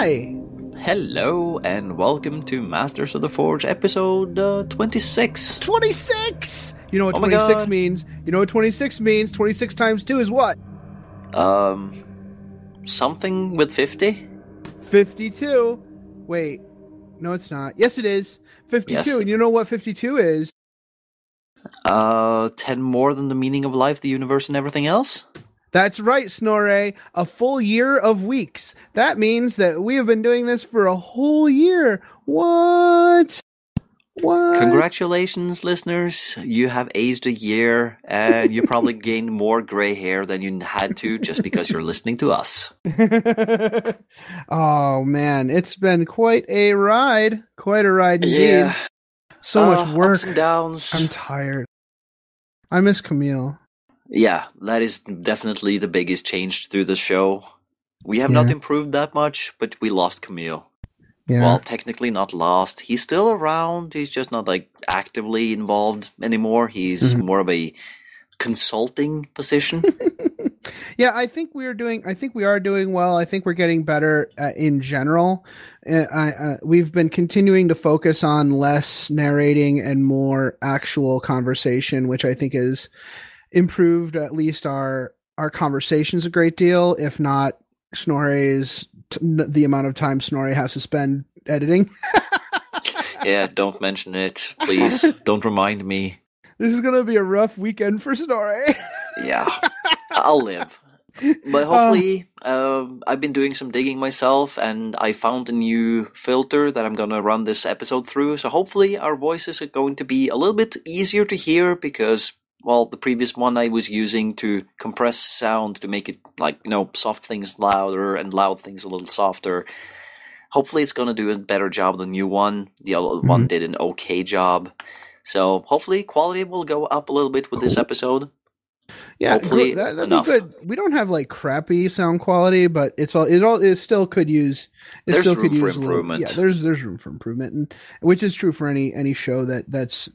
Hi! Hello, and welcome to Masters of the Forge episode 26. 26! You know what Oh my 26 God. means? You know what 26 means? 26 times 2 is what? Something with 50? 52. Wait. No, it's not. Yes, it is. 52. Yes. And you know what 52 is? 10 more than the meaning of life, the universe, and everything else? That's right, Snorre. A full year of weeks. That means that we have been doing this for a whole year. What? Congratulations, listeners. You have aged a year, and you probably gained more gray hair than you had to just because you're listening to us. Oh, man. It's been quite a ride. Quite a ride indeed. Yeah. So much work. Ups and downs. I'm tired. I miss Camille. Yeah, that is definitely the biggest change through the show. We have not improved that much, but we lost Camille. Yeah. Well, technically not lost. He's still around. He's just not actively involved anymore. He's more of a consulting position. Yeah, I think we are doing well. I think we're getting better in general. We've been continuing to focus on less narrating and more actual conversation, which I think has improved at least our conversations a great deal, if not Snorri's the amount of time Snorri has to spend editing. Yeah, don't mention it, please. Don't remind me. This is gonna be a rough weekend for Snorri. Yeah, I'll live. But hopefully, I've been doing some digging myself, and I found a new filter that I'm gonna run this episode through. So hopefully, our voices are going to be a little bit easier to hear because, well, the previous one I was using to compress sound to make it soft things louder and loud things a little softer. Hopefully it's going to do a better job than the new one. The other one did an okay job. So hopefully quality will go up a little bit with this episode. Yeah, hopefully that'd enough. be good. We don't have crappy sound quality, but it still could use. There's room for improvement. There's room for improvement, and which is true for any show that's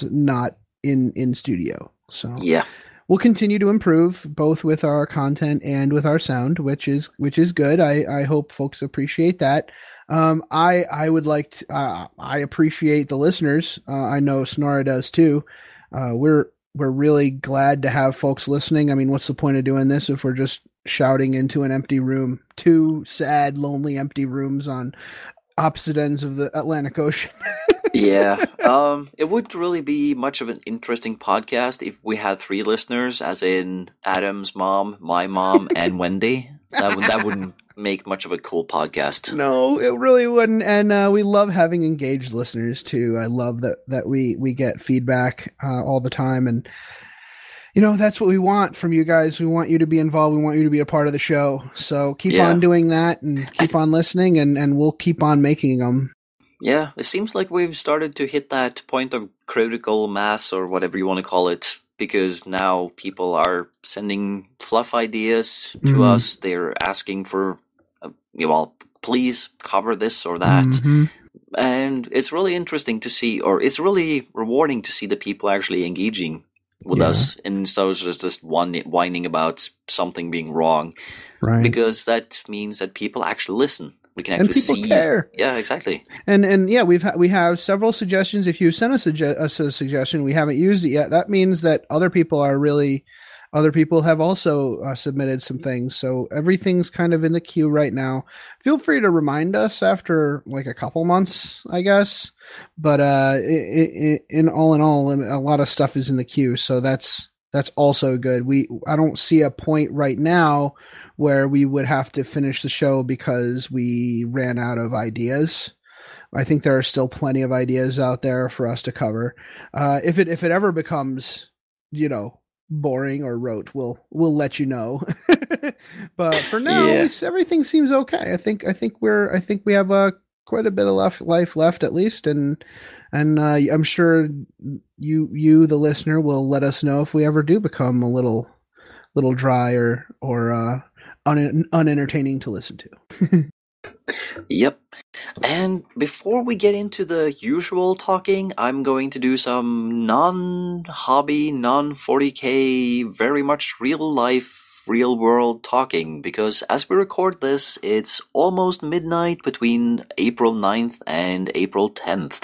not in studio. So yeah, we'll continue to improve both with our content and with our sound, which is good. I hope folks appreciate that. I would like to, I appreciate the listeners. I know Snorri does too. We're really glad to have folks listening. I mean, what's the point of doing this if we're just shouting into an empty room? Two sad, lonely, empty rooms on opposite ends of the Atlantic Ocean. Yeah, it wouldn't really be much of an interesting podcast if we had 3 listeners, as in Adam's mom, my mom, and Wendy. That wouldn't make much of a cool podcast. No, it really wouldn't. And we love having engaged listeners too. I love that we get feedback all the time, and that's what we want from you guys. We want you to be involved. We want you to be a part of the show. So keep on doing that, and keep on listening, and we'll keep on making them. Yeah, it seems like we've started to hit that point of critical mass, or whatever you want to call it, because now people are sending fluff ideas to us. They're asking for, please cover this or that. And it's really interesting to see, or it's really rewarding to see the people actually engaging with us, instead of just whining about something being wrong. Right. Because that means that people actually listen. We can actually see. Care. Yeah, exactly. And yeah, we have several suggestions. If you send us a suggestion, we haven't used it yet. That means that other people have also submitted some things. So everything's kind of in the queue right now. Feel free to remind us after a couple months, I guess. But in all, a lot of stuff is in the queue. So that's also good. I don't see a point right now where we would have to finish the show because we ran out of ideas. I think there are still plenty of ideas out there for us to cover. If it ever becomes, boring or rote, we'll let you know. But for now, everything seems okay. I think we have quite a bit of life left at least, and I'm sure you the listener will let us know if we ever do become a little dry or unentertaining to listen to. Yep. And before we get into the usual talking, I'm going to do some non-hobby, non-40K, very much real-life real world talking, because as we record this, it's almost midnight between April 9th and April 10th.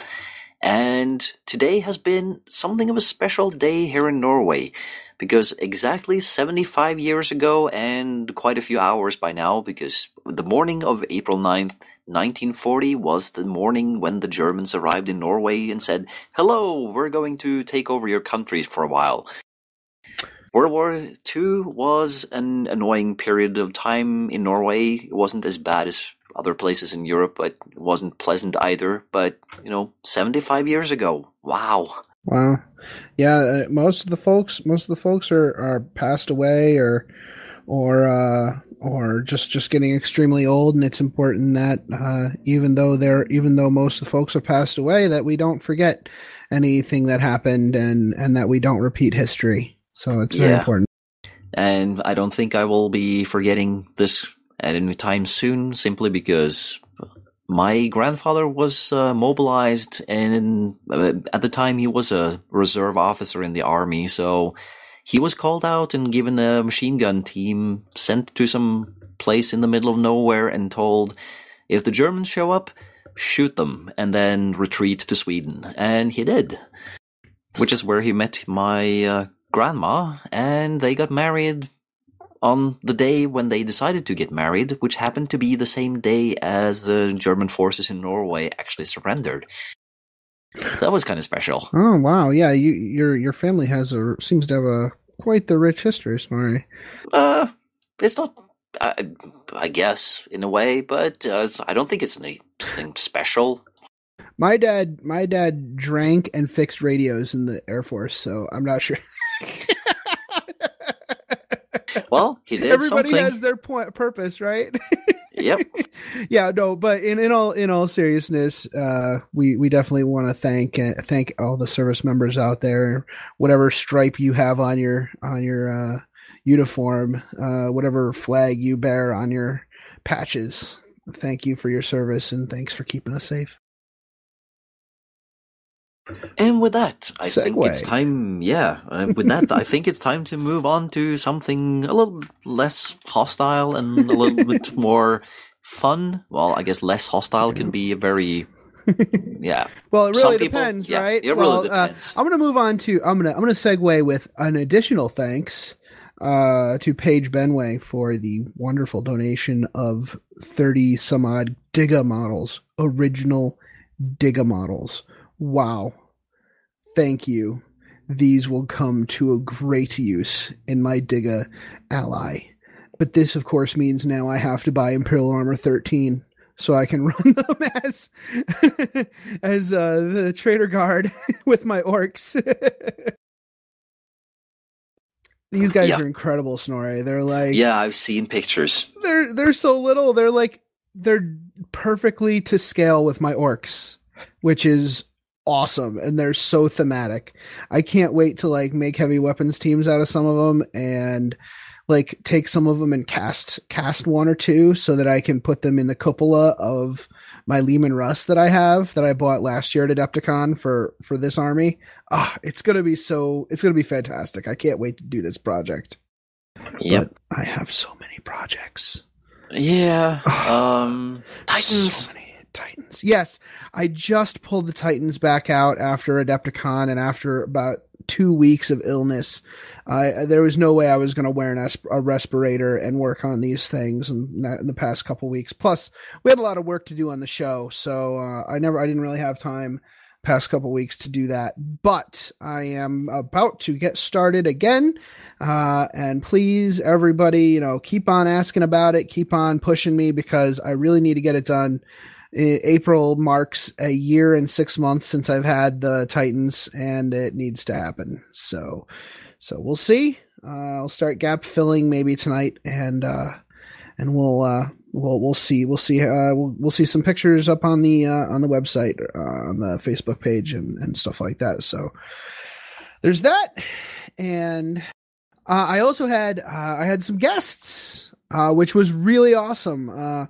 And today has been something of a special day here in Norway, because exactly 75 years ago, and quite a few hours by now, because the morning of April 9th, 1940 was the morning when the Germans arrived in Norway and said, "Hello, we're going to take over your country for a while." World War II was an annoying period of time in Norway. It wasn't as bad as other places in Europe, but it wasn't pleasant either. But, 75 years ago. Wow. Wow. Yeah, most of the folks are passed away or just getting extremely old, and it's important that even though most of the folks have passed away, that we don't forget anything that happened and that we don't repeat history. So it's very important. And I don't think I will be forgetting this at any time soon, simply because my grandfather was mobilized, and at the time he was a reserve officer in the army, so he was called out and given a machine gun team, sent to some place in the middle of nowhere and told, if the Germans show up, shoot them and then retreat to Sweden. And he did, which is where he met my grandma, and they got married on the day when they decided to get married, which happened to be the same day as the German forces in Norway actually surrendered. So that was kind of special. Oh wow, yeah, your family seems to have quite the rich history, Snorri. It's not, I guess, in a way, but I don't think it's anything special. My dad drank and fixed radios in the Air Force, so I'm not sure. Well, he did. Everybody something. has their purpose, right? Yep. Yeah, no, but in all seriousness, we definitely want to thank all the service members out there, whatever stripe you have on your uniform, whatever flag you bear on your patches. Thank you for your service, and thanks for keeping us safe. And with that, I think Segue. it's time. Yeah, with that, I think it's time to move on to something a little less hostile and a little bit more fun. Well, I guess less hostile can be a very Well, it really depends, right? It really depends. I'm gonna move on to I'm gonna segue with an additional thanks to Paige Benway for the wonderful donation of 30 some odd Digga models, original Digga models. Wow. Thank you. These will come to a great use in my Digga ally. But this, of course, means now I have to buy Imperial Armor 13 so I can run them as the Trader Guard with my orcs. These guys are incredible, Snorri. They're like... Yeah, I've seen pictures. They're so little. They're perfectly to scale with my orcs, which is awesome, and they're so thematic. I can't wait to make heavy weapons teams out of some of them, and take some of them and cast one or two so that I can put them in the cupola of my Lehman Russ that I bought last year at Adepticon for this army. It's gonna be fantastic. I can't wait to do this project. Yep. But I have so many projects. Yeah. Titans. So many Titans. Yes, I just pulled the Titans back out after Adepticon and after about 2 weeks of illness. There was no way I was going to wear a respirator and work on these things in the past couple weeks. Plus, we had a lot of work to do on the show, so I didn't really have time past couple weeks to do that. But I am about to get started again, and please, everybody, keep on asking about it, keep on pushing me, because I really need to get it done. April marks a year and 6 months since I've had the Titans, and it needs to happen. So we'll see. I'll start gap filling maybe tonight, and we'll see. We'll see some pictures up on the website, on the Facebook page, and stuff like that. So there's that, and I also had some guests, which was really awesome.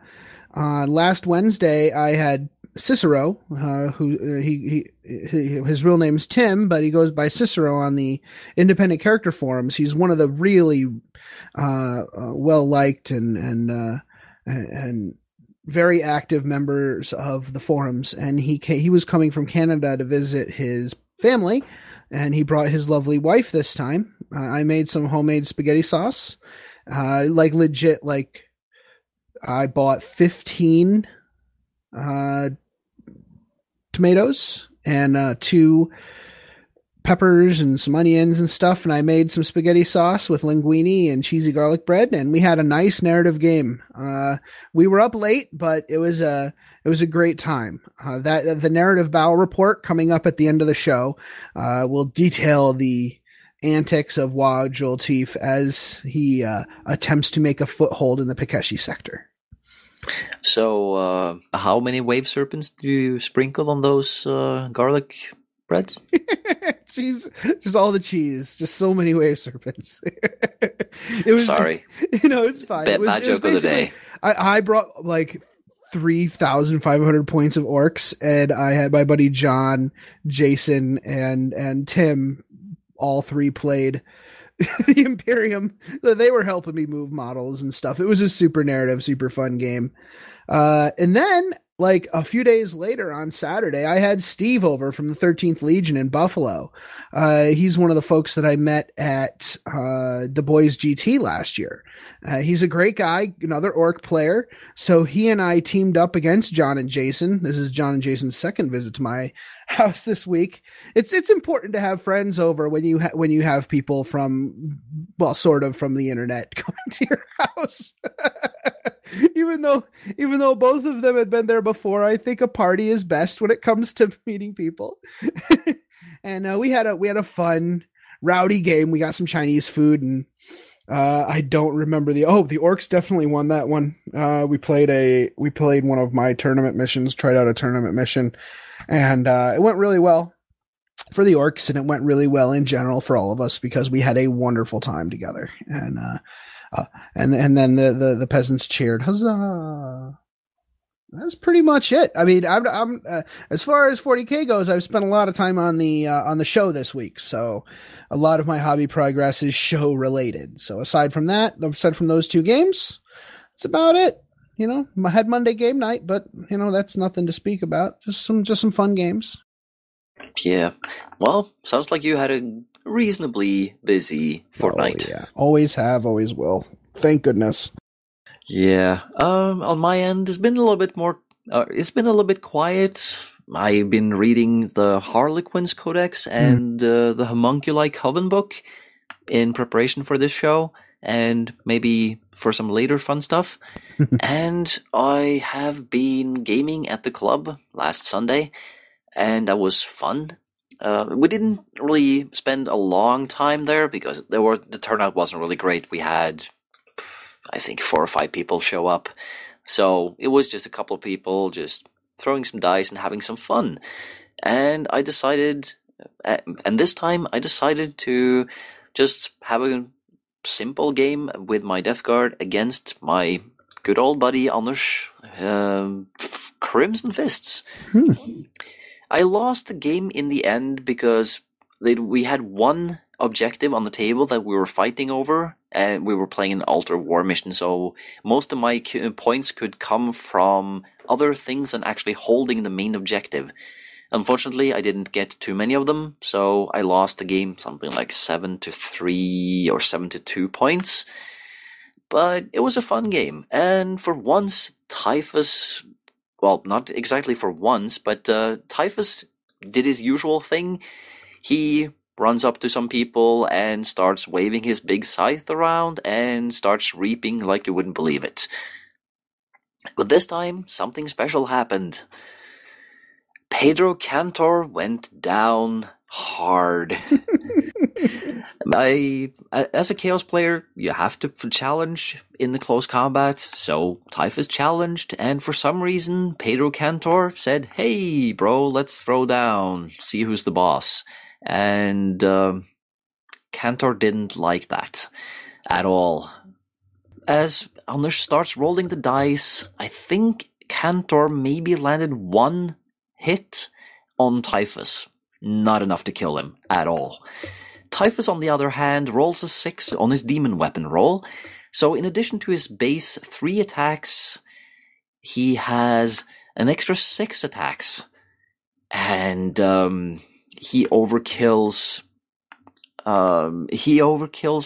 Last Wednesday, I had Cicero, his real name's Tim, but he goes by Cicero on the independent character forums. He's one of the really well liked and very active members of the forums, and he was coming from Canada to visit his family, and he brought his lovely wife this time. I made some homemade spaghetti sauce, like legit, like I bought 15 tomatoes and 2 peppers and some onions and stuff, and I made some spaghetti sauce with linguine and cheesy garlic bread, and we had a nice narrative game. We were up late, but it was a great time. That the narrative battle report coming up at the end of the show will detail the antics of Wajul as he attempts to make a foothold in the Pikeshi sector. So, how many wave serpents do you sprinkle on those garlic breads? Cheese, just all the cheese, just so many wave serpents. It was, sorry, it's fine. Bad joke of the day. I brought like 3,500 points of orcs, and I had my buddy John, Jason, and Tim. All 3 played the Imperium. They were helping me move models and stuff. It was a super narrative, super fun game. And then, like a few days later on Saturday, I had Steve over from the 13th Legion in Buffalo. He's one of the folks that I met at Du Bois GT last year. He's a great guy, another orc player. So he and I teamed up against John and Jason. This is John and Jason's second visit to my house this week. It's important to have friends over when you have people from, well, sort of from the internet coming to your house. Even though both of them had been there before, I think a party is best when it comes to meeting people. And we had a fun, rowdy game. We got some Chinese food, and I don't remember the orcs definitely won that one. We played one of my tournament missions, tried out a tournament mission, and it went really well for the orcs, and it went really well in general for all of us because we had a wonderful time together. And then the peasants cheered, huzzah! That's pretty much it. I mean, I'm as far as 40K goes, I've spent a lot of time on the show this week, so a lot of my hobby progress is show related. So aside from those 2 games, that's about it. I had Monday game night, but that's nothing to speak about. Just some fun games. Yeah. Well, sounds like you had a reasonably busy fortnight. Oh, yeah. Always have, always will. Thank goodness. Yeah. On my end, it's been a little bit more. It's been a little bit quiet. I've been reading the Harlequins Codex and the Homunculi Coven book in preparation for this show, and maybe for some later fun stuff. And I have been gaming at the club last Sunday, and that was fun. We didn't really spend a long time there because the turnout wasn't really great. We had, I think, 4 or 5 people show up. So it was just a couple of people just throwing some dice and having some fun. And I decided, and this time I decided to just have a simple game with my Death Guard against my good old buddy Anders, Crimson Fists. I lost the game in the end because we had one objective on the table that we were fighting over, and we were playing an altar war mission, so most of my points could come from other things than actually holding the main objective. Unfortunately, I didn't get too many of them, so I lost the game something like 7-3 or 7-2 points. But it was a fun game, and for once, Typhus... Well, not exactly for once, but Typhus did his usual thing. He runs up to some people and starts waving his big scythe around and starts reaping like you wouldn't believe it. But this time, something special happened. Pedro Cantor went down hard. As a Chaos player, you have to challenge in the close combat, so Typhus challenged, and for some reason, Pedro Cantor said, "Hey, bro, let's throw down, see who's the boss." And Cantor didn't like that at all. as Anders starts rolling the dice, I think Cantor maybe landed one hit on Typhus. Not enough to kill him at all. Typhus, on the other hand, rolls a 6 on his demon weapon roll. So in addition to his base 3 attacks, he has an extra 6 attacks. And he overkills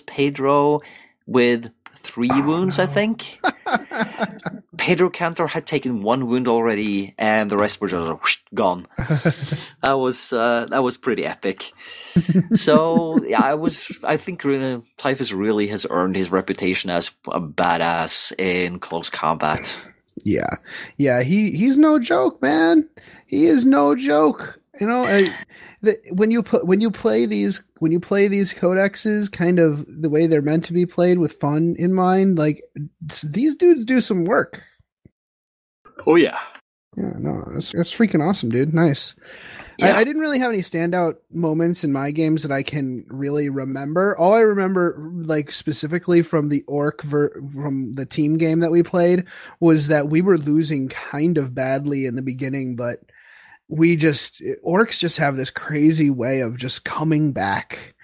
Pedro with 3 wounds, I think. Pedro Cantor had taken 1 wound already, and the rest were just gone. That was pretty epic. So yeah, I think Typhus really has earned his reputation as a badass in close combat. Yeah, he's no joke, man. He is no joke. You know, when you play these codexes, kind of the way they're meant to be played with fun in mind, like these dudes do some work. Oh yeah. Yeah, no, that's freaking awesome, dude. Nice. Yeah. I didn't really have any standout moments in my games that I can really remember. All I remember, like specifically from the from the team game that we played, was that we were losing kind of badly in the beginning, but orcs just have this crazy way of just coming back.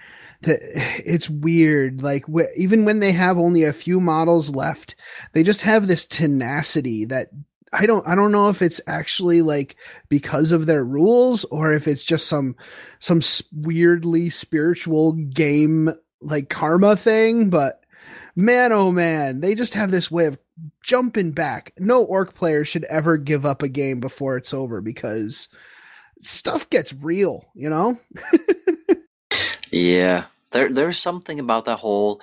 It's weird. Like even when they have only a few models left, they just have this tenacity that I don't know if it's actually like because of their rules or if it's just some weirdly spiritual game like karma thing, but man, oh man, they just have this way of jumping back. No orc player should ever give up a game before it's over because stuff gets real, you know? Yeah. There's something about that whole,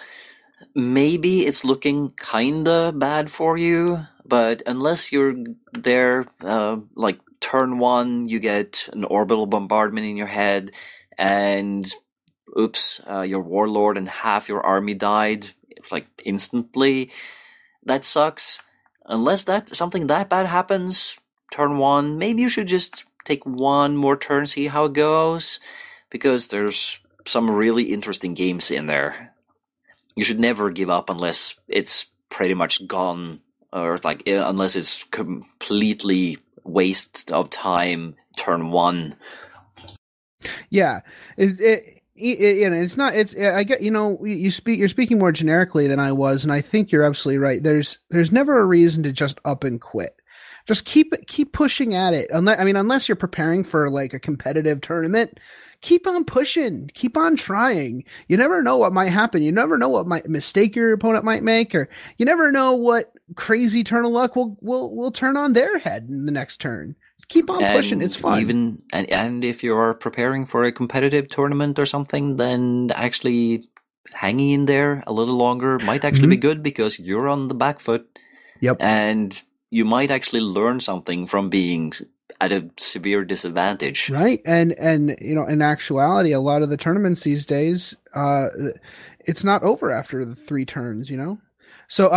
maybe it's looking kinda bad for you, but unless you're there, like turn 1, you get an orbital bombardment in your head, and oops, your warlord and half your army died, like instantly. That sucks. Unless something that bad happens, turn 1, maybe you should just take 1 more turn, see how it goes, because there's some really interesting games in there. You should never give up unless it's pretty much gone, or like unless it's completely waste of time. Turn 1. Yeah, it's not. It's I get, you know, you're speaking more generically than I was, and I think you're absolutely right. There's never a reason to just up and quit. Just keep pushing at it. Unless you're preparing for like a competitive tournament, keep on pushing, keep on trying. You never know what might happen. You never know what mistake your opponent might make, or you never know what crazy turn of luck will turn on their head in the next turn. Keep on pushing. It's fun. And if you're preparing for a competitive tournament or something, then actually hanging in there a little longer might actually be good because you're on the back foot. Yep. And you might actually learn something from being at a severe disadvantage. Right. And you know, in actuality, a lot of the tournaments these days, it's not over after the 3 turns, you know? So,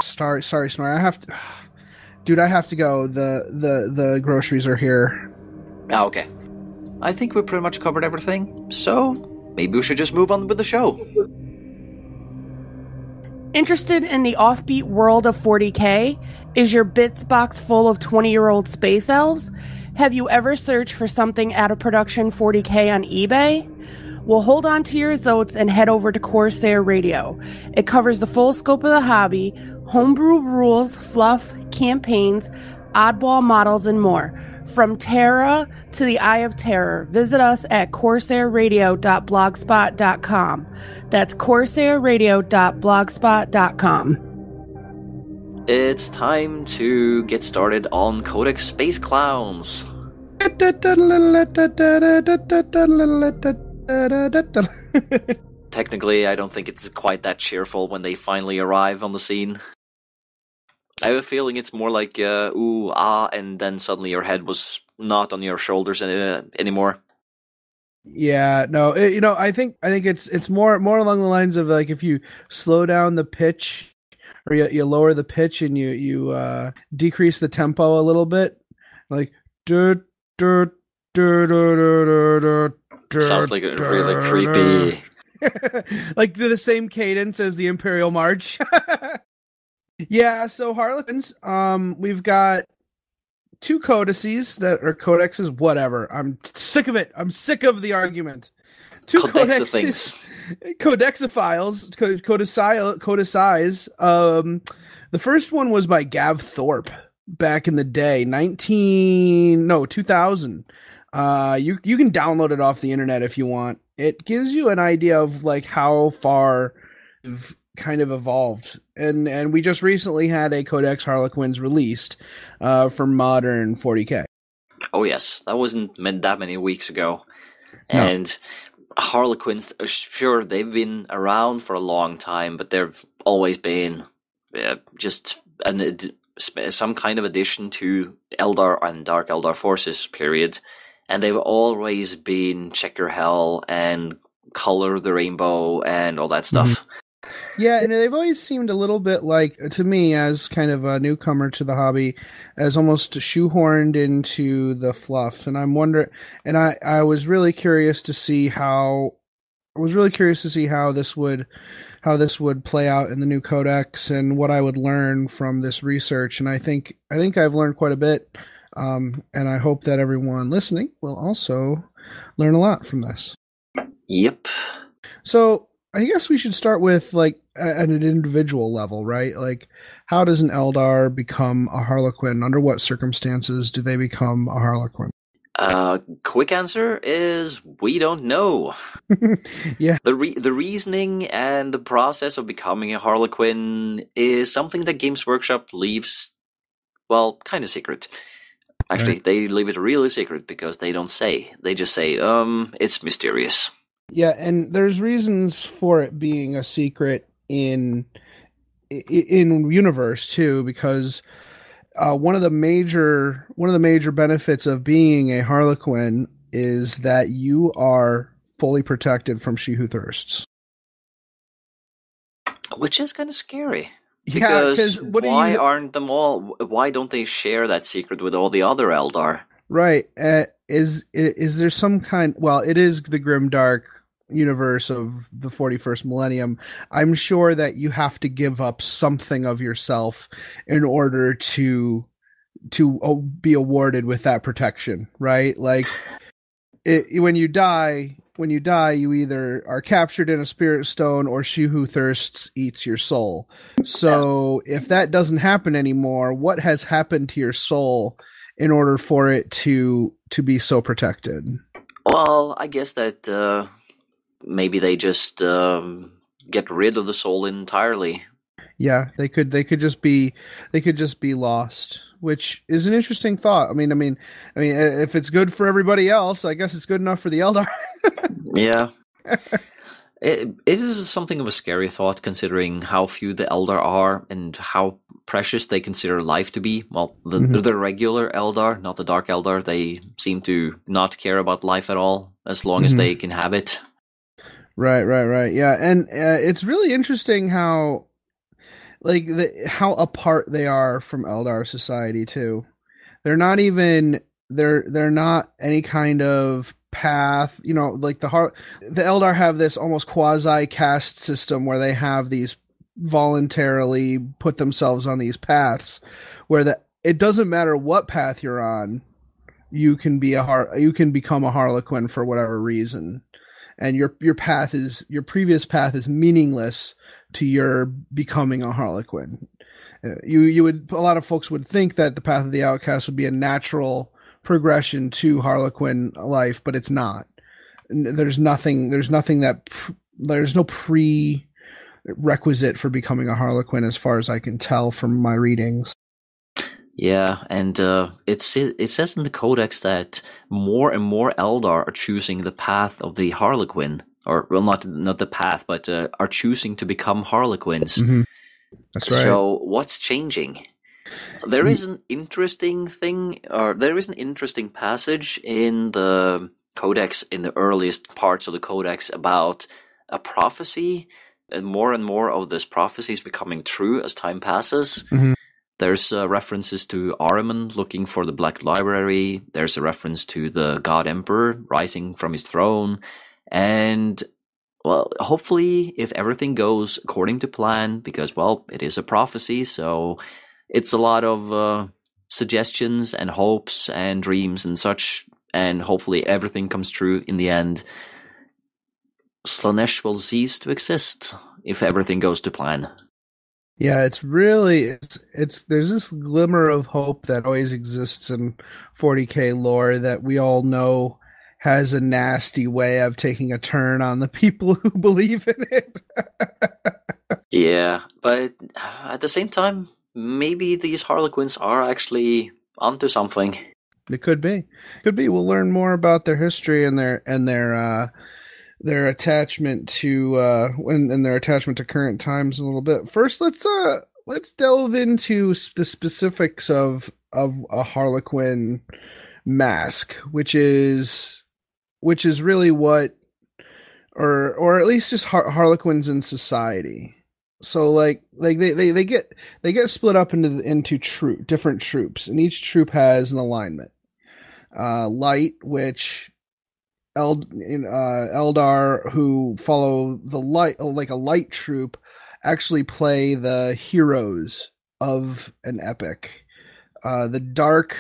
sorry, Snorri. I have to go. The groceries are here. Okay. I think we pretty much covered everything. So maybe we should just move on with the show. Interested in the offbeat world of 40K? Is your bits box full of 20-year-old space elves? Have you ever searched for something out of production 40K on eBay? Well, hold on to your zotes and head over to Corsair Radio. It covers the full scope of the hobby, homebrew rules, fluff, campaigns, oddball models, and more. From Terra to the Eye of Terror, visit us at corsairradio.blogspot.com. That's corsairradio.blogspot.com. It's time to get started on Codex Space Clowns. Technically, I don't think it's quite that cheerful when they finally arrive on the scene. I have a feeling it's more like ooh, ah, and then suddenly your head was not on your shoulders anymore. Yeah, no, you know, I think it's more along the lines of like if you slow down the pitch, or you lower the pitch and you decrease the tempo a little bit, like sounds like really creepy. Like the same cadence as the Imperial March. Yeah, so Harlequins, we've got two codices that are codexes, whatever. I'm sick of it. I'm sick of the argument. Two Codex of codexes, things. codexophiles, codicize. The first one was by Gav Thorpe back in the day, 2000. You can download it off the internet if you want. It gives you an idea of like how far we've kind of evolved, and we just recently had a Codex Harlequins released for modern 40k. Oh yes, that wasn't meant that many weeks ago. No. And Harlequins, sure, they've been around for a long time, but they've always been just some kind of addition to Eldar and Dark Eldar forces, period. And they've always been checker hell and color the rainbow and all that stuff. Mm-hmm. Yeah, and they've always seemed a little bit like, to me, as kind of a newcomer to the hobby, as almost shoehorned into the fluff. And I'm wondering, and I was really curious to see how this would play out in the new codex and what I would learn from this research. And I think I've learned quite a bit, and I hope that everyone listening will also learn a lot from this. Yep. So I guess we should start with like at an individual level, right? Like, how does an Eldar become a Harlequin? Under what circumstances do they become a Harlequin? Quick answer is we don't know. Yeah. The reasoning and the process of becoming a Harlequin is something that Games Workshop leaves, well, kind of secret. Actually, right. They leave it really secret because they don't say. They just say, it's mysterious. Yeah, and there's reasons for it being a secret in universe too, because one of the major benefits of being a Harlequin is that you are fully protected from She Who Thirsts, which is kind of scary. Yeah, because why aren't them all? Why don't they share that secret with all the other Eldar? Right? Is there some kind? Well, it is the grimdark universe of the 41st millennium. I'm sure that you have to give up something of yourself in order to be awarded with that protection, right? Like when you die, you either are captured in a spirit stone or She Who Thirsts eats your soul. So if that doesn't happen anymore, what has happened to your soul in order for it to be so protected? Well, I guess that maybe they just get rid of the soul entirely. Yeah, they could just be lost, which is an interesting thought. I mean, if it's good for everybody else, I guess it's good enough for the Eldar. Yeah. It is something of a scary thought, considering how few the Eldar are and how precious they consider life to be. Well, the regular Eldar, not the Dark Eldar, they seem to not care about life at all, as long as they can have it. Right. Yeah, and it's really interesting how, like, how apart they are from Eldar society too. They're not even they're not any kind of path. You know, like the Eldar have this almost quasi caste system where they have these voluntarily put themselves on these paths, where it doesn't matter what path you're on, you can become a Harlequin for whatever reason. And your previous path is meaningless to your becoming a Harlequin. A lot of folks would think that the path of the outcast would be a natural progression to Harlequin life, but it's not. There's no prerequisite for becoming a Harlequin, as far as I can tell from my readings. Yeah, and it says in the Codex that more and more Eldar are choosing the path of the Harlequin, or well, not the path, but are choosing to become Harlequins. Mm-hmm. That's right. So what's changing? There is an interesting passage in the Codex, in the earliest parts of the Codex, about a prophecy, and more of this prophecy is becoming true as time passes. Mm-hmm. There's references to Ahriman looking for the Black Library. There's a reference to the God Emperor rising from his throne. And, well, hopefully, if everything goes according to plan, because, well, it is a prophecy, so it's a lot of suggestions and hopes and dreams and such, and hopefully everything comes true in the end. Slaanesh will cease to exist if everything goes to plan. Yeah, it's really it's there's this glimmer of hope that always exists in 40K lore that we all know has a nasty way of taking a turn on the people who believe in it. Yeah, but at the same time, maybe these Harlequins are actually onto something. It could be. We'll learn more about their history and their attachment to and their attachment to current times in a little bit. First, let's delve into the specifics of a Harlequin mask, which is really what, or at least just Harlequins in society. So like they get split up into different troops, and each troop has an alignment. Light, which Eldar who follow the light, like a light troop, actually play the heroes of an epic. The dark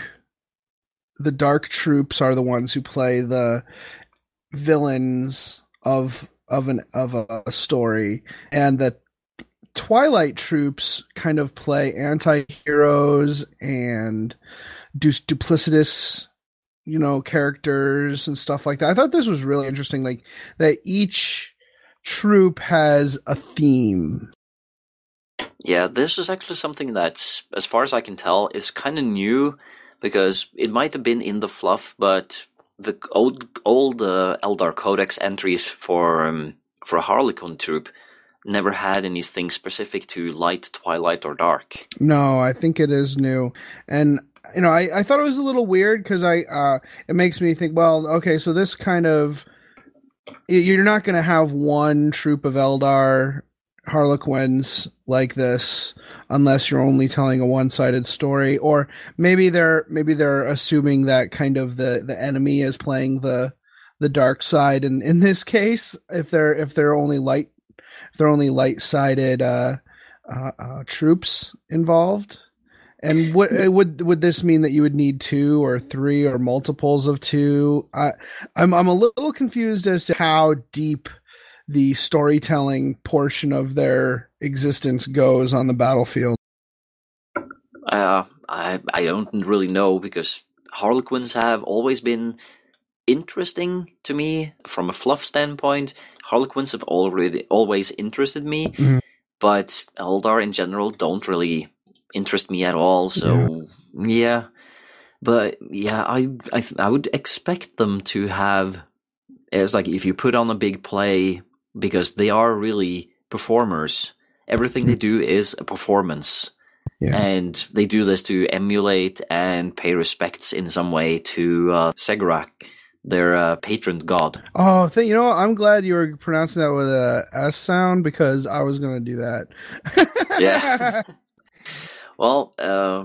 troops are the ones who play the villains of a story, and the Twilight troops kind of play anti-heroes and duplicitous, characters and stuff like that. I thought this was really interesting, like that each troop has a theme. Yeah, this is actually something that's, as far as I can tell, is kind of new, because it might have been in the fluff, but the old Eldar Codex entries for a Harlequin troop never had anything specific to light, twilight, or dark. No, I think it is new. And I thought it was a little weird because it makes me think, well, okay, so this kind of, you're not going to have one troop of Eldar Harlequins like this unless you're only telling a one-sided story, or maybe they're assuming that kind of the enemy is playing the dark side, and in this case, if they're only light-sided troops involved. And what would this mean, that you would need 2 or 3 or multiples of 2? I'm a little confused as to how deep the storytelling portion of their existence goes on the battlefield. I don't really know, because Harlequins have always been interesting to me from a fluff standpoint. Harlequins have always interested me, but Eldar in general don't really interest me at all. So yeah. But yeah, I would expect them to have, it's like if you put on a big play, because they are really performers. Everything they do is a performance. Yeah. And they do this to emulate and pay respects in some way to Segrak, their patron god. Oh, I'm glad you were pronouncing that with a S sound, because I was going to do that. Yeah. Well,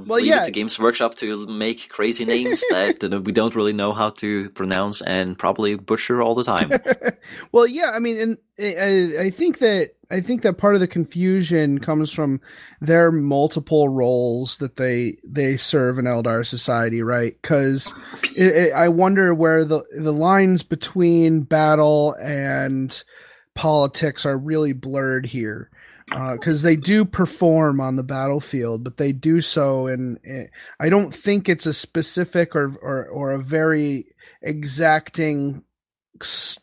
leave it to Games Workshop to make crazy names that we don't really know how to pronounce and probably butcher all the time. Well, yeah, I mean, and I think that part of the confusion comes from their multiple roles that they serve in Eldar society, right? Because I wonder where the lines between battle and politics are really blurred here. Because they do perform on the battlefield, but they do so, and I don't think it's a specific or a very exacting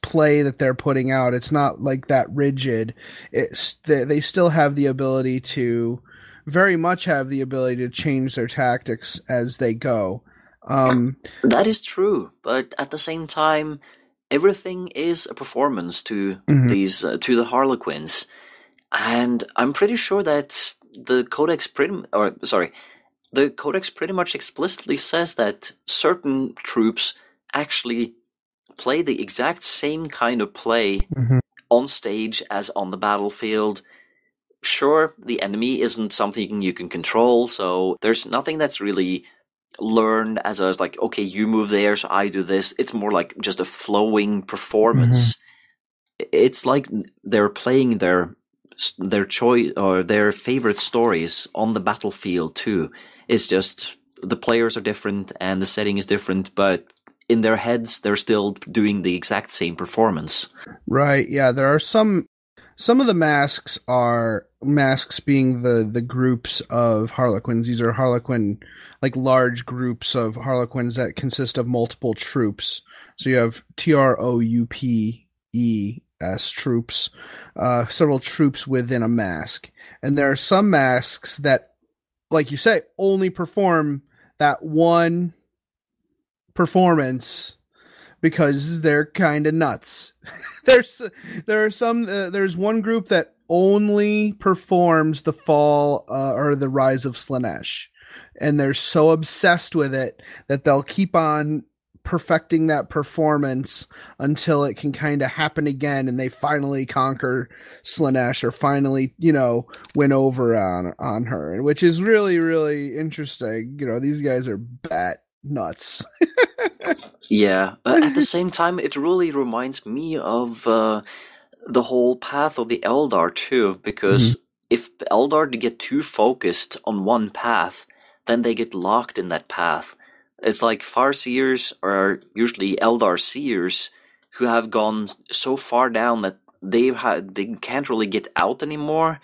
play that they're putting out. It's not like that rigid. They still have the ability to, very much have the ability to change their tactics as they go. That is true, but at the same time, everything is a performance to these to the Harlequins. And I'm pretty sure that the Codex pretty much explicitly says that certain troops actually play the exact same kind of play on stage as on the battlefield. Sure, the enemy isn't something you can control, so there's nothing that's really learned as like, okay, you move there, so I do this. It's more like just a flowing performance. it's like they're playing their choice or their favorite stories on the battlefield too. It's just the players are different and the setting is different, but in their heads they're still doing the exact same performance. Right. Yeah, there are some of the masks are masks being the groups of Harlequins. These are Harlequin, like large groups of Harlequins that consist of multiple troops. So you have TROUPES troops, several troops within a mask. And there are some masks that, like you say, only perform that one performance because they're kind of nuts. There's one group that only performs the fall or the rise of Slaanesh, and they're so obsessed with it that they'll keep on perfecting that performance until it can kind of happen again, and they finally conquer Slaanesh or finally, win over on her, which is really, really interesting. These guys are bat nuts. Yeah, but at the same time, it really reminds me of the whole path of the Eldar too, because if the Eldar get too focused on one path, then they get locked in that path. It's like Farseers are usually Eldar seers who have gone so far down that they can't really get out anymore.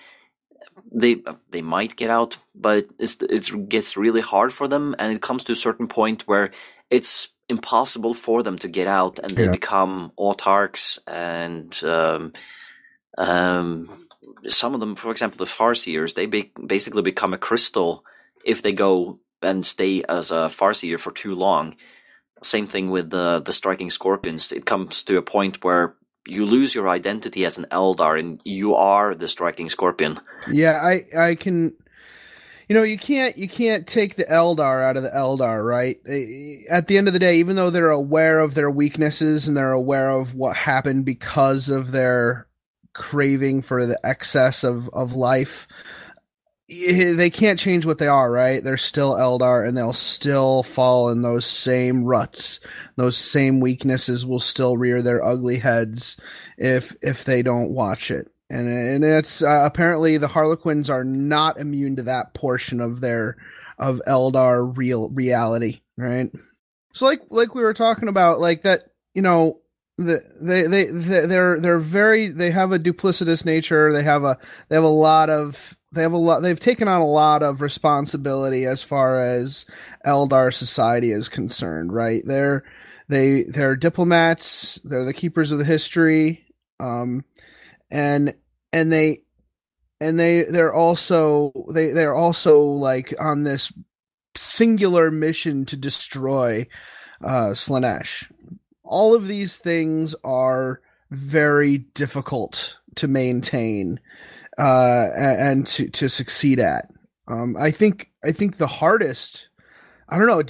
They might get out, but it gets really hard for them, and it comes to a certain point where it's impossible for them to get out, and they become autarchs, and some of them, for example, the Farseers, they basically become a crystal if they go and stay as a Farseer for too long. Same thing with the Striking Scorpions. It comes to a point where you lose your identity as an Eldar, and you are the Striking Scorpion. Yeah, I can. You can't take the Eldar out of the Eldar, right? At the end of the day, even though they're aware of their weaknesses and they're aware of what happened because of their craving for the excess of life, they can't change what they are, right? They're still Eldar, and they'll still fall in those same ruts. Those same weaknesses will still rear their ugly heads if they don't watch it. And it's apparently the Harlequins are not immune to that portion of Eldar reality, right? So like we were talking about, like that, they have a duplicitous nature. They've taken on a lot of responsibility as far as Eldar society is concerned, right? They're diplomats. They're the keepers of the history. And they're also like on this singular mission to destroy Slaanesh. All of these things are very difficult to maintain and to succeed at. I think the hardest, I don't know,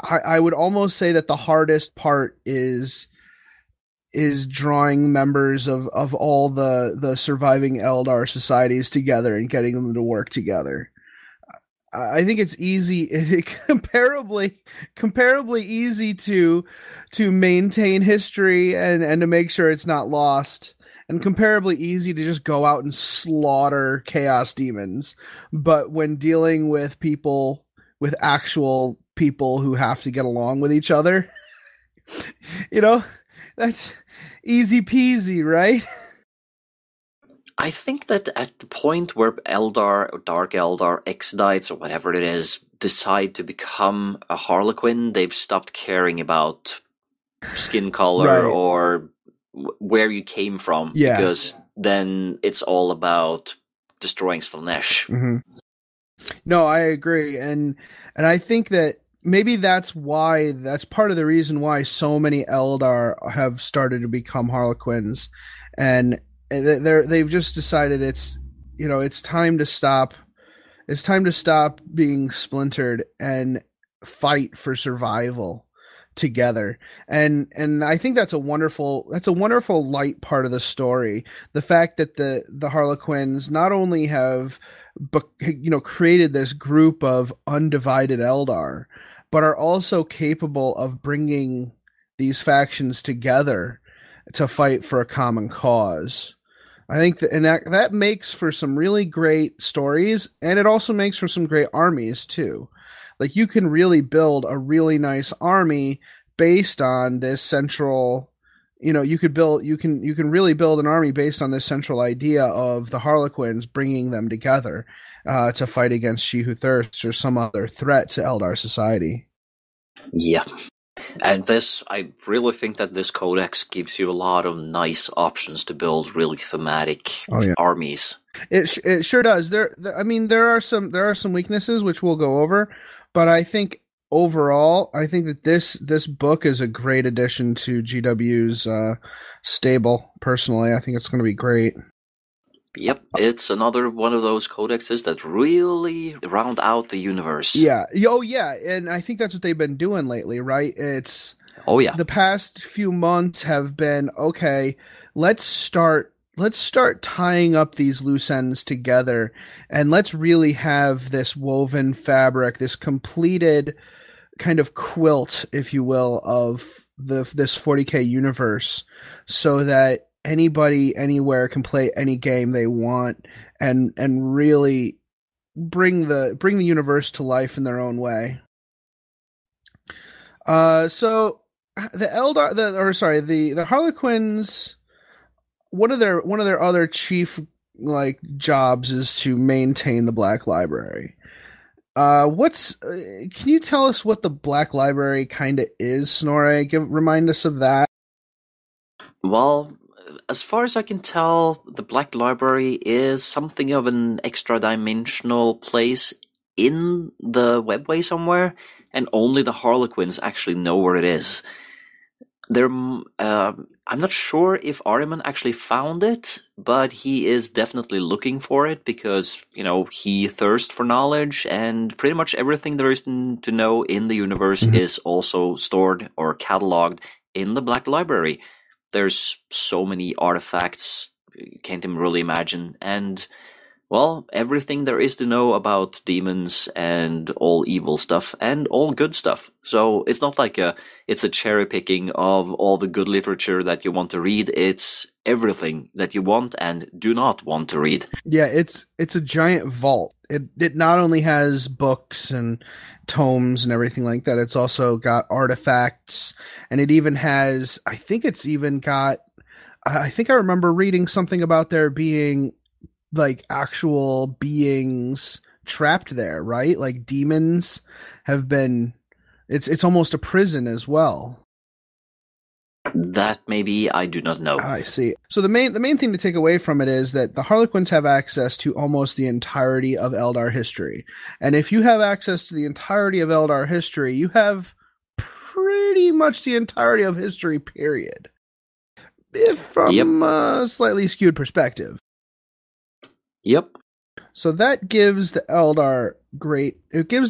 I would almost say that the hardest part is drawing members of all the surviving Eldar societies together and getting them to work together. I think it's comparably easy to maintain history and to make sure it's not lost, and comparably easy to just go out and slaughter chaos demons. But when dealing with actual people who have to get along with each other, that's easy peasy, right? I think that at the point where Eldar, or Dark Eldar, Exodites, or whatever it is, decide to become a Harlequin, they've stopped caring about skin color or where you came from, because then it's all about destroying Slaanesh. Mm-hmm. No, I agree, and I think that maybe that's part of the reason why so many Eldar have started to become Harlequins, and they've just decided it's time to stop. It's time to stop being splintered and fight for survival together. And I think that's a wonderful light part of the story. The fact that the Harlequins not only have created this group of undivided Eldar, but are also capable of bringing these factions together to fight for a common cause. I think that makes for some really great stories, and it also makes for some great armies too. Like you can really build a really nice army based on this central. You can really build an army based on this central idea of the Harlequins bringing them together to fight against She Who Thirsts or some other threat to Eldar society. Yeah. And I really think that this codex gives you a lot of nice options to build really thematic armies. It sure does. There are some weaknesses which we'll go over, but I think overall, I think that this book is a great addition to GW's stable. Personally, I think it's going to be great. Yep, it's another one of those codexes that really round out the universe. Yeah. Oh, yeah. And I think that's what they've been doing lately, right? The past few months have been, okay, let's start tying up these loose ends together, and let's really have this woven fabric, this completed kind of quilt, if you will, of this 40K universe, so that anybody anywhere can play any game they want and really bring the universe to life in their own way. So the Harlequins, one of their other chief jobs is to maintain the Black Library. Can you tell us what the Black Library kind of is, Snorre? Remind us of that. Well, as far as I can tell, the Black Library is something of an extra-dimensional place in the webway somewhere, and only the Harlequins actually know where it is. I'm not sure if Ahriman actually found it, but he is definitely looking for it because, he thirsts for knowledge, and pretty much everything there is to know in the universe is also stored or cataloged in the Black Library. There's so many artifacts you can't even really imagine, and well, everything there is to know about demons and all evil stuff and all good stuff. So it's not like it's a cherry picking of all the good literature that you want to read. It's everything that you want and do not want to read. Yeah, it's a giant vault. It not only has books and tomes and everything like that, it's also got artifacts, and it even has, I think I remember reading something about there being actual beings trapped there, right? Like demons have been, it's almost a prison as well. That maybe I do not know. I see. So the main thing to take away from it is that the Harlequins have access to almost the entirety of Eldar history. And if you have access to the entirety of Eldar history, you have pretty much the entirety of history, period. If from a slightly skewed perspective. Yep. So that gives the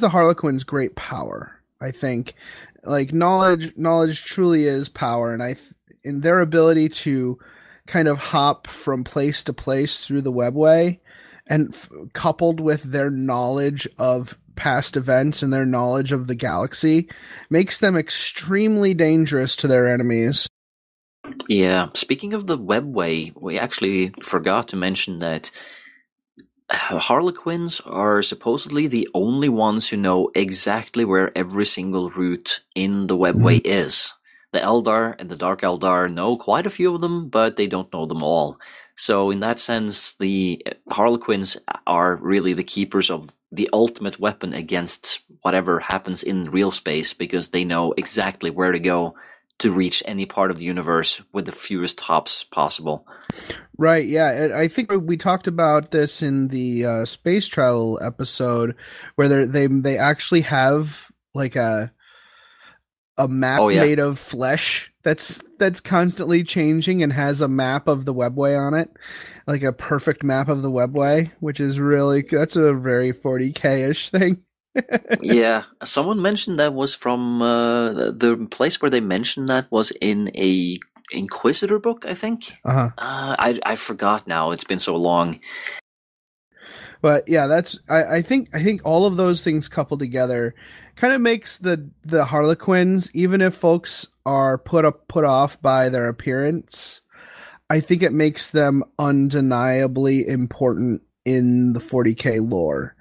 Harlequins great power, I think. Knowledge truly is power, and in their ability to kind of hop from place to place through the webway, and coupled with their knowledge of past events and their knowledge of the galaxy, makes them extremely dangerous to their enemies. Yeah, speaking of the webway, we actually forgot to mention that Harlequins are supposedly the only ones who know exactly where every single route in the webway is. The Eldar and the Dark Eldar know quite a few of them, but they don't know them all. So in that sense, the Harlequins are really the keepers of the ultimate weapon against whatever happens in real space, because they know exactly where to go to reach any part of the universe with the fewest hops possible. Right, yeah. I think we talked about this in the space travel episode, where they actually have a map made of flesh that's constantly changing and has a map of the webway on it, like a perfect map of the webway, which is that's a very 40K-ish thing. Yeah, someone mentioned that was from the place where they mentioned that was in a Inquisitor book, I think. Uh-huh. I forgot now. It's been so long. But yeah, I think all of those things coupled together kind of makes the Harlequins, even if folks are put off by their appearance, I think it makes them undeniably important in the 40K lore,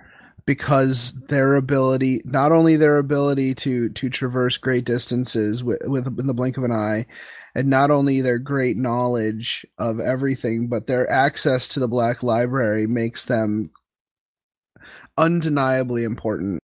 because not only their ability to traverse great distances with in the blink of an eye, and not only their great knowledge of everything, but their access to the Black Library makes them undeniably important.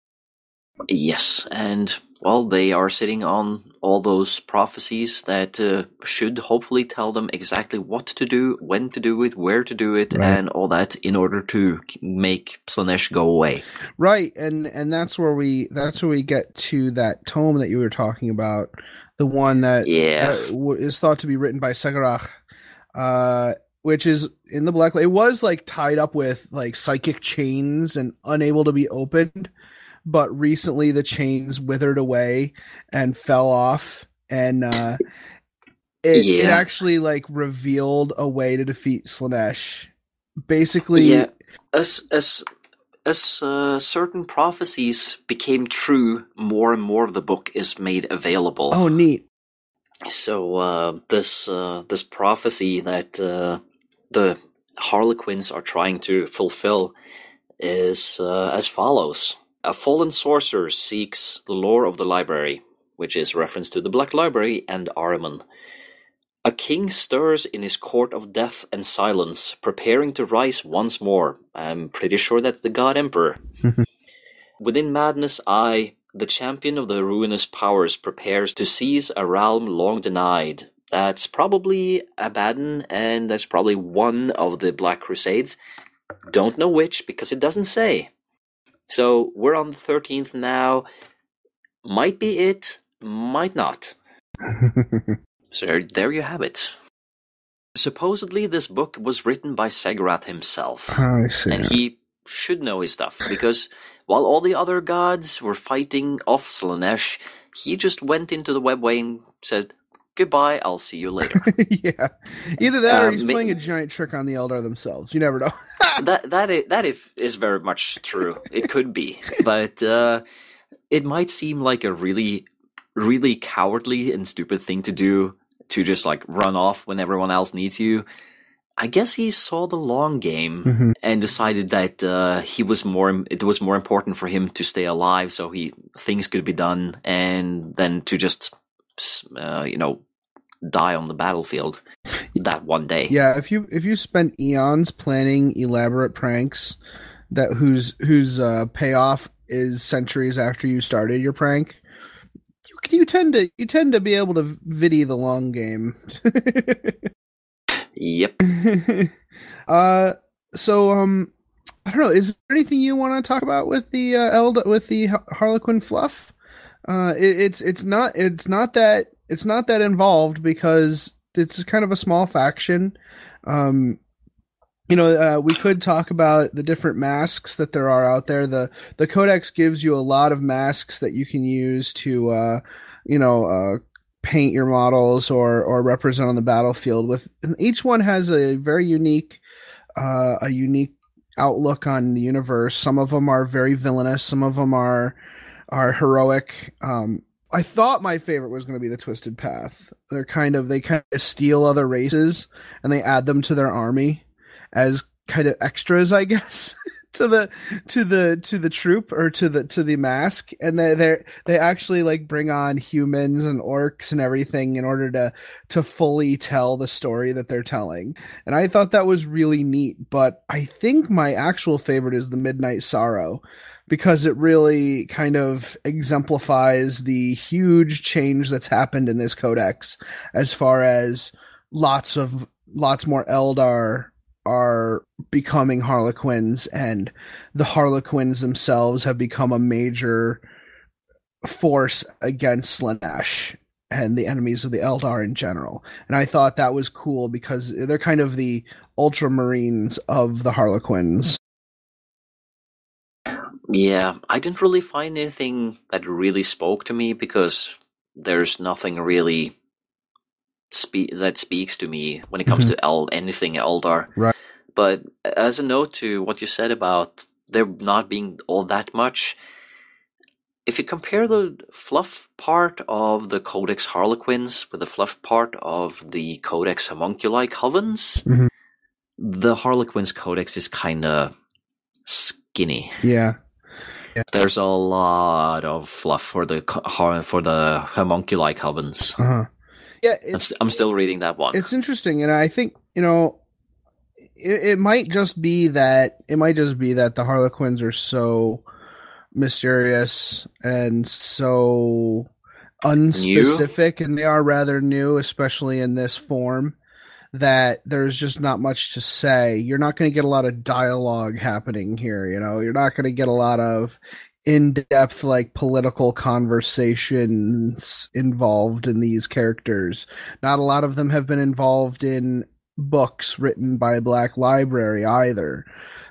Yes, and well, they are sitting on all those prophecies that should hopefully tell them exactly what to do, when to do it, where to do it, Right. and all that in order to make Slaanesh go away. Right, and that's where we get to that tome that you were talking about, the one that is thought to be written by Segarach, which is in the Black. It was like tied up with like psychic chains and unable to be opened, but recently the chains withered away and fell off, and it actually like revealed a way to defeat Slaanesh. Basically, as certain prophecies became true, more and more of the book is made available. Oh, neat. So this prophecy that the Harlequins are trying to fulfill is as follows. A fallen sorcerer seeks the lore of the library, which is reference to the Black Library and Ahriman. A king stirs in his court of death and silence, preparing to rise once more. I'm pretty sure that's the God Emperor. Within madness, I, the champion of the ruinous powers, prepares to seize a realm long denied. That's probably Abaddon, and that's probably one of the Black Crusades. Don't know which, because it doesn't say. So we're on the 13th now. Might be it, might not. So there you have it. Supposedly this book was written by Segarach himself. I see. And he should know his stuff, because while all the other gods were fighting off Slaanesh, he just went into the webway and said, "Goodbye, I'll see you later." Yeah. Either that or he's playing a giant trick on the Eldar themselves. You never know. that is very much true. It could be. But it might seem like a really, really cowardly and stupid thing to do, to just like run off when everyone else needs you. I guess he saw the long game and decided that it was more important for him to stay alive, so things could be done, and then to just die on the battlefield that one day. Yeah, if you spent eons planning elaborate pranks that whose payoff is centuries after you started your prank, you tend to be able to vidi the long game. Yep. So I don't know. Is there anything you want to talk about with the Harlequin fluff? It's not that involved, because it's kind of a small faction. We could talk about the different masks that there are out there. The Codex gives you a lot of masks that you can use to paint your models or represent on the battlefield with. And each one has a very unique outlook on the universe. Some of them are very villainous. Some of them are heroic. I thought my favorite was going to be the Twisted Path. They kind of steal other races and they add them to their army as kind of extras, I guess, to the troop, or to the mask, and they actually like bring on humans and orcs and everything in order to fully tell the story that they're telling. And I thought that was really neat. But I think my actual favorite is the Midnight Sorrow, because it really kind of exemplifies the huge change that's happened in this codex, as far as lots more Eldar are becoming Harlequins, and the Harlequins themselves have become a major force against Slaanesh and the enemies of the Eldar in general. And I thought that was cool, because they're kind of the Ultramarines of the Harlequins. Yeah, I didn't really find anything that really spoke to me, because there's nothing really that speaks to me when it comes to anything Eldar. Right. But as a note to what you said about there not being all that much, if you compare the fluff part of the Codex Harlequins with the fluff part of the Codex Homunculi Covens, the Harlequins Codex is kind of skinny. Yeah. There's a lot of fluff for the Homunculi Covens. Yeah, I'm still reading that one. It's interesting, and I think it might just be that the Harlequins are so mysterious and so unspecific, and they are rather new, especially in this form, that there's just not much to say. You're not going to get a lot of dialogue happening here. You're not going to get a lot of in-depth political conversations involved in these characters. Not a lot of them have been involved in books written by Black Library either.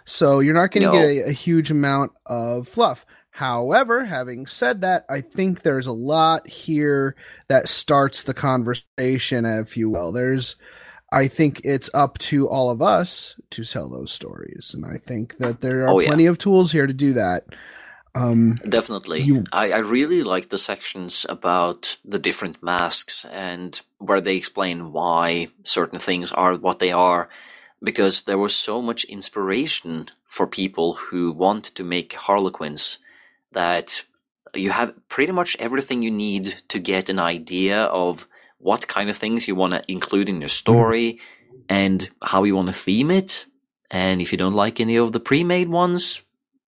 So you're not going to get a huge amount of fluff. However, having said that, I think there's a lot here that starts the conversation, if you will. I think it's up to all of us to sell those stories, and I think that there are plenty of tools here to do that. Definitely. I really like the sections about the different masks and where they explain why certain things are what they are, because there was so much inspiration for people who want to make Harlequins that you have pretty much everything you need to get an idea of what kind of things you want to include in your story and how you want to theme it. And if you don't like any of the pre-made ones,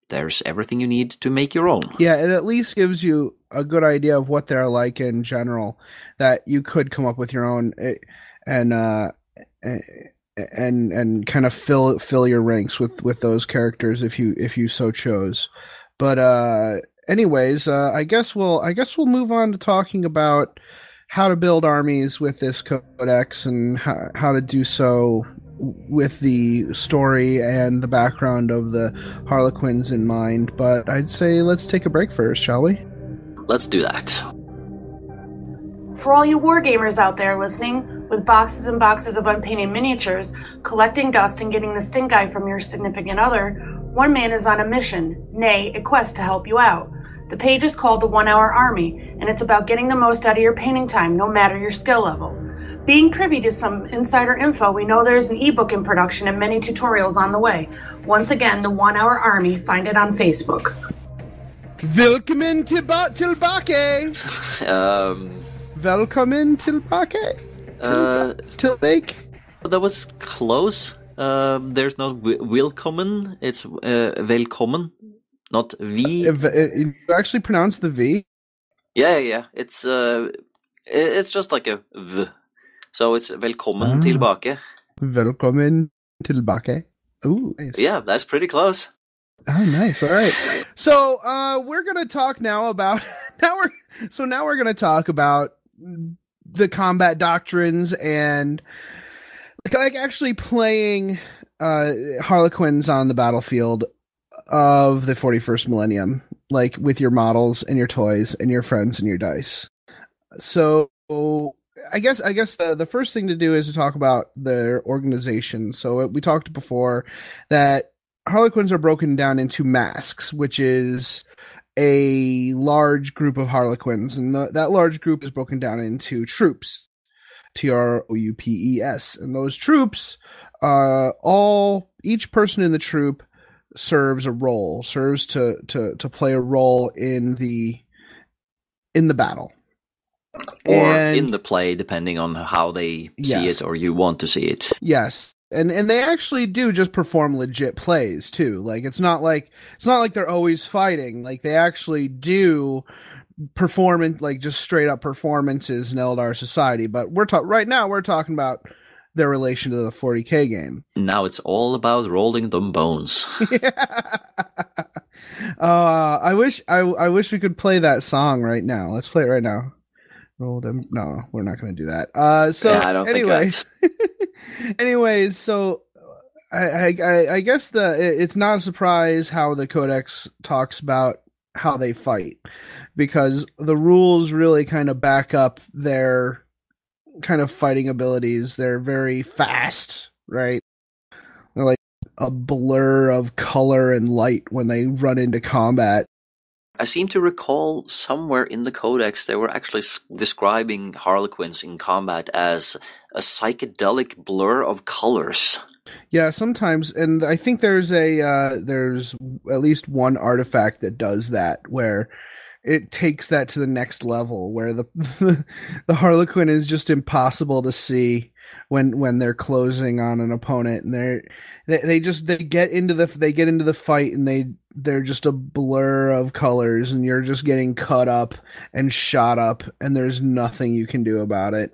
there's everything you need to make your own. Yeah, it at least gives you a good idea of what they're like in general, that you could come up with your own and kind of fill your ranks with those characters if you so chose. But anyways, I guess we'll move on to talking about how to build armies with this codex and how to do so with the story and the background of the Harlequins in mind. But I'd say let's take a break first, shall we? Let's do that. For all you wargamers out there listening, with boxes and boxes of unpainted miniatures, collecting dust and getting the stink eye from your significant other, one man is on a mission, nay, a quest to help you out. The page is called the 1 Hour Army, and it's about getting the most out of your painting time, no matter your skill level. Being privy to some insider info, we know there's an ebook in production and many tutorials on the way. Once again, the 1 Hour Army, find it on Facebook. Willkommen tillbaka! Välkommen tillbaka! Tillbaka? That was close. There's no willkommen, it's velkommen. Not V. You actually pronounce the V? Yeah. It's just like a V. So it's velkommen tillbaka. Velkommen tillbaka. Ooh, nice. Yeah, that's pretty close. Oh, nice. All right. So we're gonna talk now about now we're gonna talk about the combat doctrines and like actually playing Harlequins on the battlefield of the 41st millennium, like with your models and your toys and your friends and your dice. So I guess the first thing to do is to talk about their organization. So we talked before that Harlequins are broken down into masks, which is a large group of Harlequins, and that large group is broken down into troops, TROUPES, and those troops, each person in the troop serves to play a role in the battle. Or in the play, depending on how they see it or you want to see it. Yes. And they actually do just perform legit plays too. Like it's not like they're always fighting. Like they actually do perform like just straight up performances in Eldar Society. But right now we're talking about their relation to the 40K game. Now it's all about rolling them bones. I wish we could play that song right now. Let's play it right now. Roll them. No, we're not going to do that. I don't think anyways, so I guess it's not a surprise how the Codex talks about how they fight, because the rules really kind of back up their kind of fighting abilities. They're very fast, right? They're like a blur of color and light when they run into combat. I seem to recall somewhere in the Codex they were actually describing Harlequins in combat as a psychedelic blur of colors. Yeah, sometimes, and I think there's there's at least one artifact that does that, where it takes that to the next level, where the the Harlequin is just impossible to see when they're closing on an opponent, and they get into the fight, and they're just a blur of colors, and you're just getting cut up and shot up, and there's nothing you can do about it.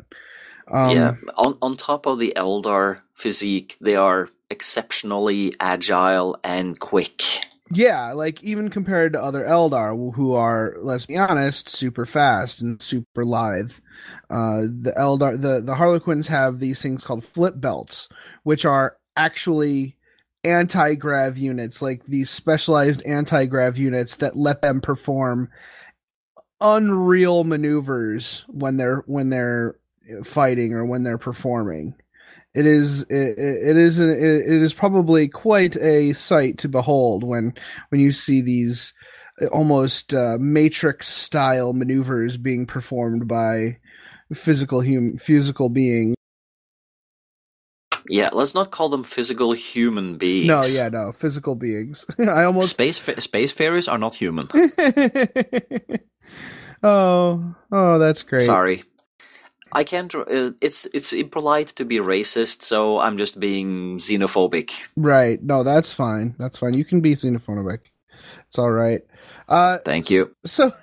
Yeah, on top of the Eldar physique, they are exceptionally agile and quick. Yeah, like even compared to other Eldar, who are, let's be honest, super fast and super lithe. The Harlequins have these things called flip belts, which are actually anti-grav units, like these specialized anti-grav units that let them perform unreal maneuvers when they're fighting or when they're performing. It is probably quite a sight to behold when you see these almost Matrix style maneuvers being performed by physical beings. Yeah, let's not call them physical human beings. No, physical beings. I almost spacefarers are not human. Oh, that's great. Sorry. I can't. It's impolite to be racist, so I'm just being xenophobic. Right. No, that's fine. That's fine. You can be xenophobic. It's all right. Thank you. So,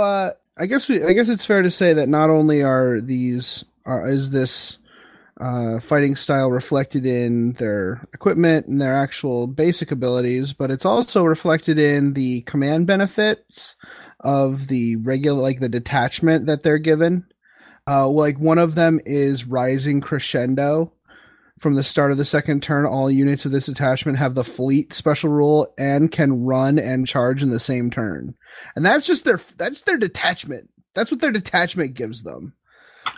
I guess it's fair to say that not only is this fighting style reflected in their equipment and their actual basic abilities, but it's also reflected in the command benefits of the regular, like the detachment that they're given. Like one of them is rising crescendo. From the start of the second turn, all units of this attachment have the fleet special rule and can run and charge in the same turn. And that's just their detachment. That's what their detachment gives them.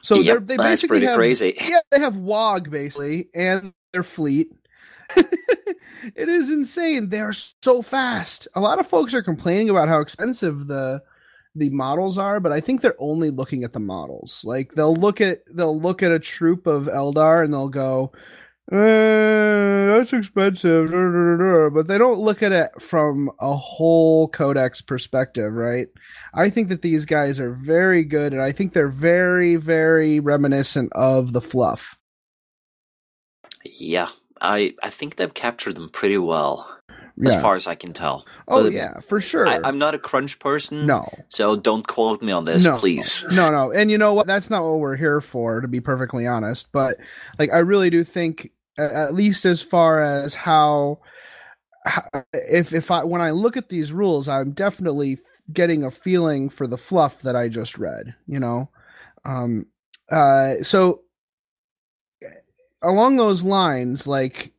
So yep, they that's basically pretty have, crazy. Yeah, they have WOG basically and their fleet. It is insane. They are so fast. A lot of folks are complaining about how expensive the models are, but I think they're only looking at the models. Like they'll look at a troop of Eldar and they'll go, that's expensive, but they don't look at it from a whole Codex perspective, right? I think that these guys are very good, and I think they're very, very reminiscent of the fluff. Yeah, I think they've captured them pretty well. As far as I can tell. Oh, but yeah, for sure. I'm not a crunch person. No. So don't quote me on this, please. No. And you know what? That's not what we're here for, to be perfectly honest. But like, I really do think, at least as far as when I look at these rules, I'm definitely getting a feeling for the fluff that I just read, you know? So along those lines, like,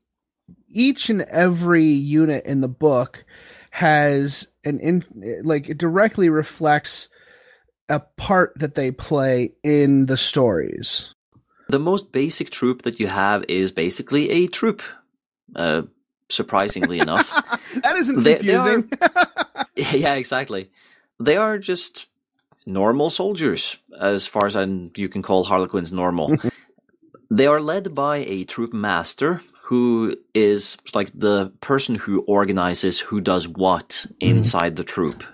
each and every unit in the book has it directly reflects a part that they play in the stories. The most basic troop that you have is basically a troop. Surprisingly enough. That isn't confusing. Yeah, exactly. They are just normal soldiers, as far as you can call Harlequins normal. They are led by a troop master, who is like the person who organizes who does what inside the troop.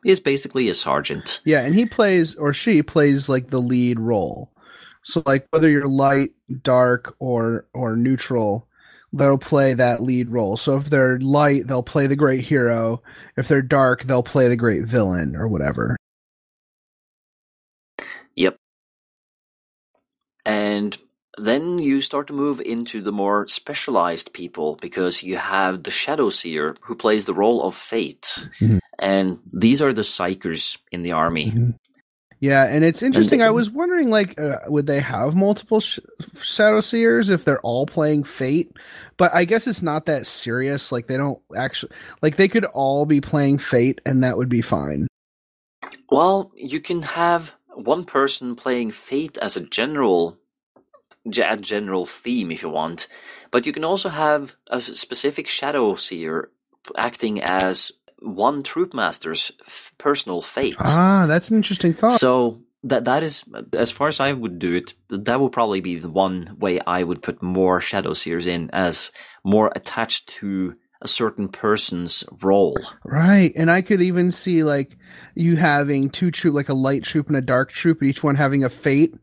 Is basically a sergeant. Yeah, and he plays, or she plays, like the lead role. So like whether you're light, dark, or neutral, they'll play that lead role. So if they're light, they'll play the great hero. If they're dark, they'll play the great villain or whatever. Yep. And then you start to move into the more specialized people, because you have the Shadow Seer, who plays the role of Fate. Mm-hmm. And these are the Psykers in the army. Mm-hmm. Yeah, and it's interesting. I was wondering, like, would they have multiple Shadow Seers if they're all playing Fate? But I guess it's not that serious. Like, they don't actually... Like, they could all be playing Fate, and that would be fine. Well, you can have one person playing Fate as a general theme if you want, But you can also have a specific Shadow Seer acting as one troop master's personal fate. Ah, that's an interesting thought. So that is, as far as I would do it, that would probably be the one way I would put more Shadow Seers in, as more attached to a certain person's role. Right. And I could even see like you having two troop, like a light troop and a dark troop, each one having a fate.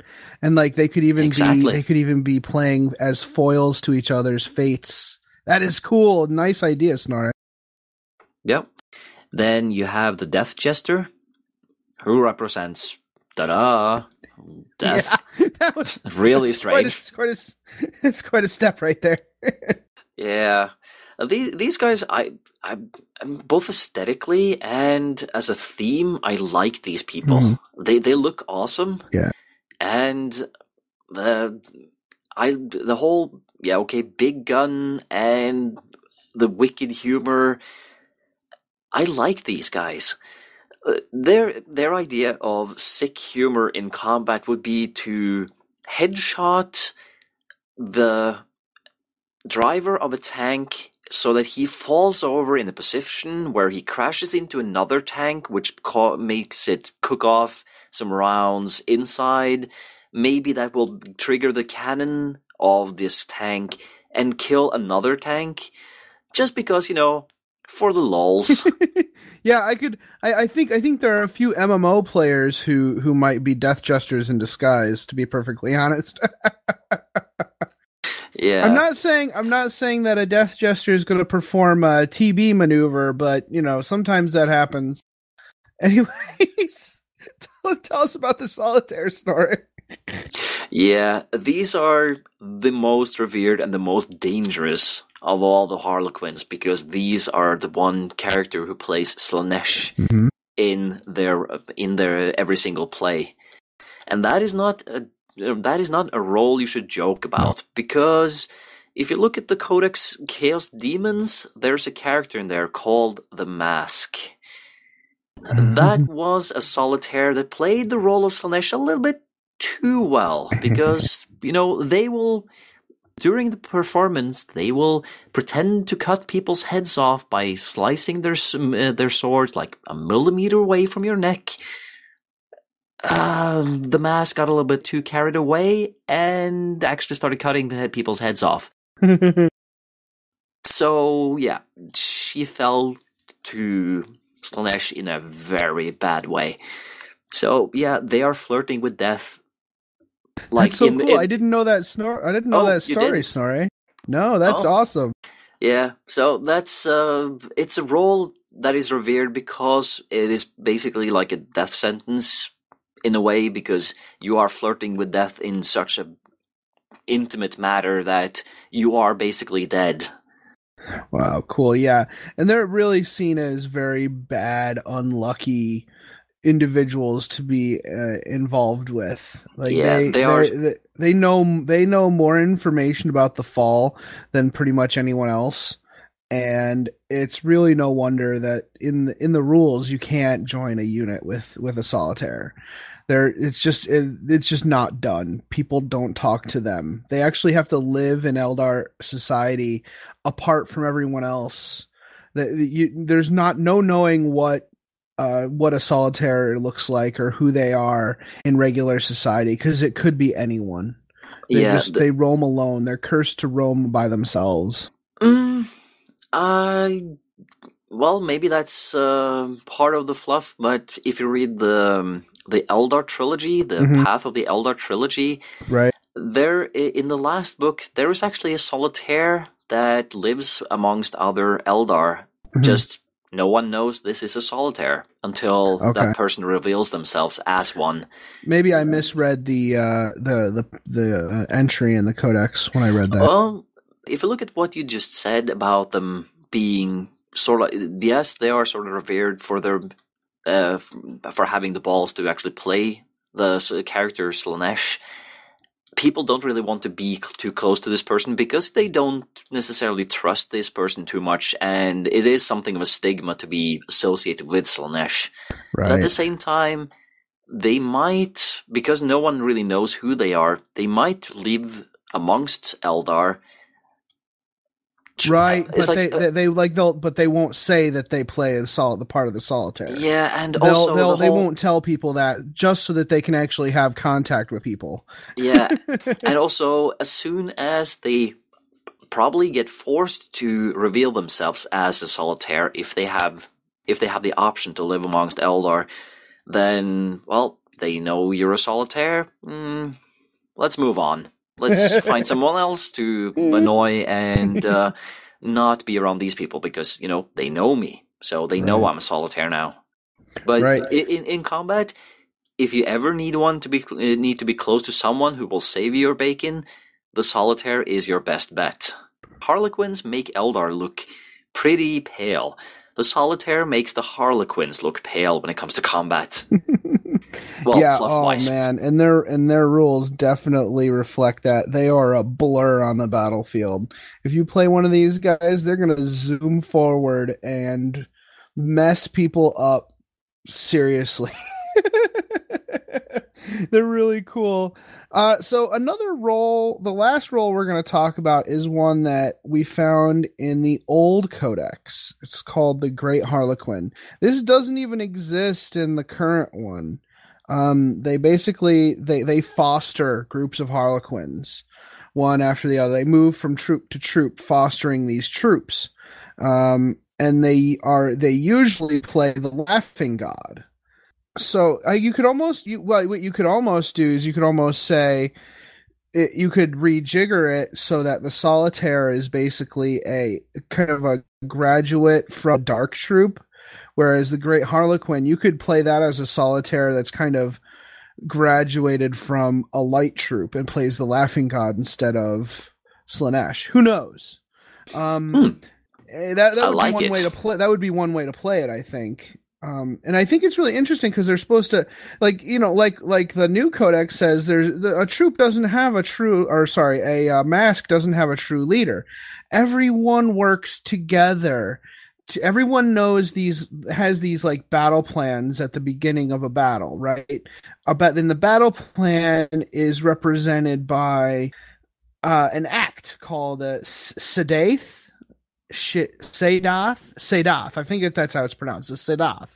And like they could even be playing as foils to each other's fates. That is cool. Nice idea, Snorri. Yep. Then you have the Death Jester, who represents death. Yeah, that was really strange. It's quite a step right there. Yeah. These guys, I'm both aesthetically and as a theme, I like these people. Mm-hmm. They look awesome. Yeah. And the whole big gun and the wicked humor, I like these guys. Their idea of sick humor in combat would be to headshot the driver of a tank so that he falls over in a position where he crashes into another tank, which makes it cook off some rounds inside. Maybe that will trigger the cannon of this tank and kill another tank, just because, for the lulz. Yeah, I think there are a few MMO players who might be Death Jesters in disguise, to be perfectly honest. Yeah. I'm not saying that a Death Jester is going to perform a TB maneuver, but sometimes that happens. Anyways, tell us about the solitaire story. Yeah, these are the most revered and the most dangerous of all the Harlequins, because these are the one character who plays Slaanesh mm-hmm. in their every single play, and that is not a role you should joke about, because if you look at the Codex Chaos Demons, there's a character in there called the Mask. Mm-hmm. That was a solitaire that played the role of Slaanesh a little bit too well, because they will, during the performance, they will pretend to cut people's heads off by slicing their swords like a millimeter away from your neck. The Mask got a little bit too carried away and actually started cutting people's heads off. So yeah, she fell to Slaanesh in a very bad way. So yeah, they are flirting with death. Like, that's so cool. I didn't know that that story, Snorri. No, that's awesome. Yeah, so that's it's a role that is revered because it is basically like a death sentence in a way, because you are flirting with death in such a intimate matter that you are basically dead. Wow, cool. Yeah, and they're really seen as very bad, unlucky individuals to be involved with. Like, yeah, they know more information about the fall than pretty much anyone else, and it's really no wonder that in the rules you can't join a unit with a solitaire. It's just not done. People don't talk to them. They actually have to live in Eldar society apart from everyone else. There's no knowing what a solitaire looks like or who they are in regular society, because it could be anyone. They roam alone. They're cursed to roam by themselves. Well, maybe that's part of the fluff, but if you read the Eldar trilogy, the mm-hmm. Path of the Eldar trilogy, right there in the last book, there is actually a solitaire that lives amongst other Eldar. Mm-hmm. Just no one knows this is a solitaire until that person reveals themselves as one. Maybe I misread the entry in the Codex when I read that. Well, if you look at what you just said about them being sort of, yes, they are sort of revered for their for having the balls to actually play the character Slaanesh. People don't really want to be too close to this person because they don't necessarily trust this person too much, and it is something of a stigma to be associated with Slaanesh. Right. But at the same time, they might, because no one really knows who they are, they might live amongst Eldar Right, It's but like, they won't say that they play the part of the solitaire. yeah, and They won't tell people that just so that they can actually have contact with people. Yeah, and also as soon as they probably get forced to reveal themselves as a solitaire, if they have the option to live amongst Eldar, then well, they know you're a solitaire. Let's move on. Let's find someone else to annoy and not be around these people because, they know me. So they know I'm a solitaire now. But in combat, if you ever need to be close to someone who will save your bacon, the solitaire is your best bet. Harlequins make Eldar look pretty pale. The solitaire makes the Harlequins look pale when it comes to combat. Well, yeah, fluff-wise. Oh man, and their rules definitely reflect that. They are a blur on the battlefield. If you play one of these guys, they're gonna zoom forward and mess people up seriously. They're really cool. So another role, the last role we're going to talk about is one that we found in the old Codex. It's called the Great Harlequin. This doesn't even exist in the current one. They basically they foster groups of Harlequins, one after the other. They move from troop to troop, fostering these troops. And they usually play the Laughing God. So what you could almost do is you could almost say you could rejigger it so that the solitaire is basically a kind of a graduate from a dark troop, whereas the Great Harlequin, you could play that as a solitaire that's kind of graduated from a light troop and plays the Laughing God instead of Slaanesh. Who knows? That would be one way to play. That would be one way to play it, I think. And I think it's really interesting because they're supposed to, like the new Codex says, a troop doesn't have a mask doesn't have a true leader. Everyone works together. Everyone has these like battle plans at the beginning of a battle, right? Then the battle plan is represented by an act called Sedath. Sedath. I think that's how it's pronounced. The Sedath.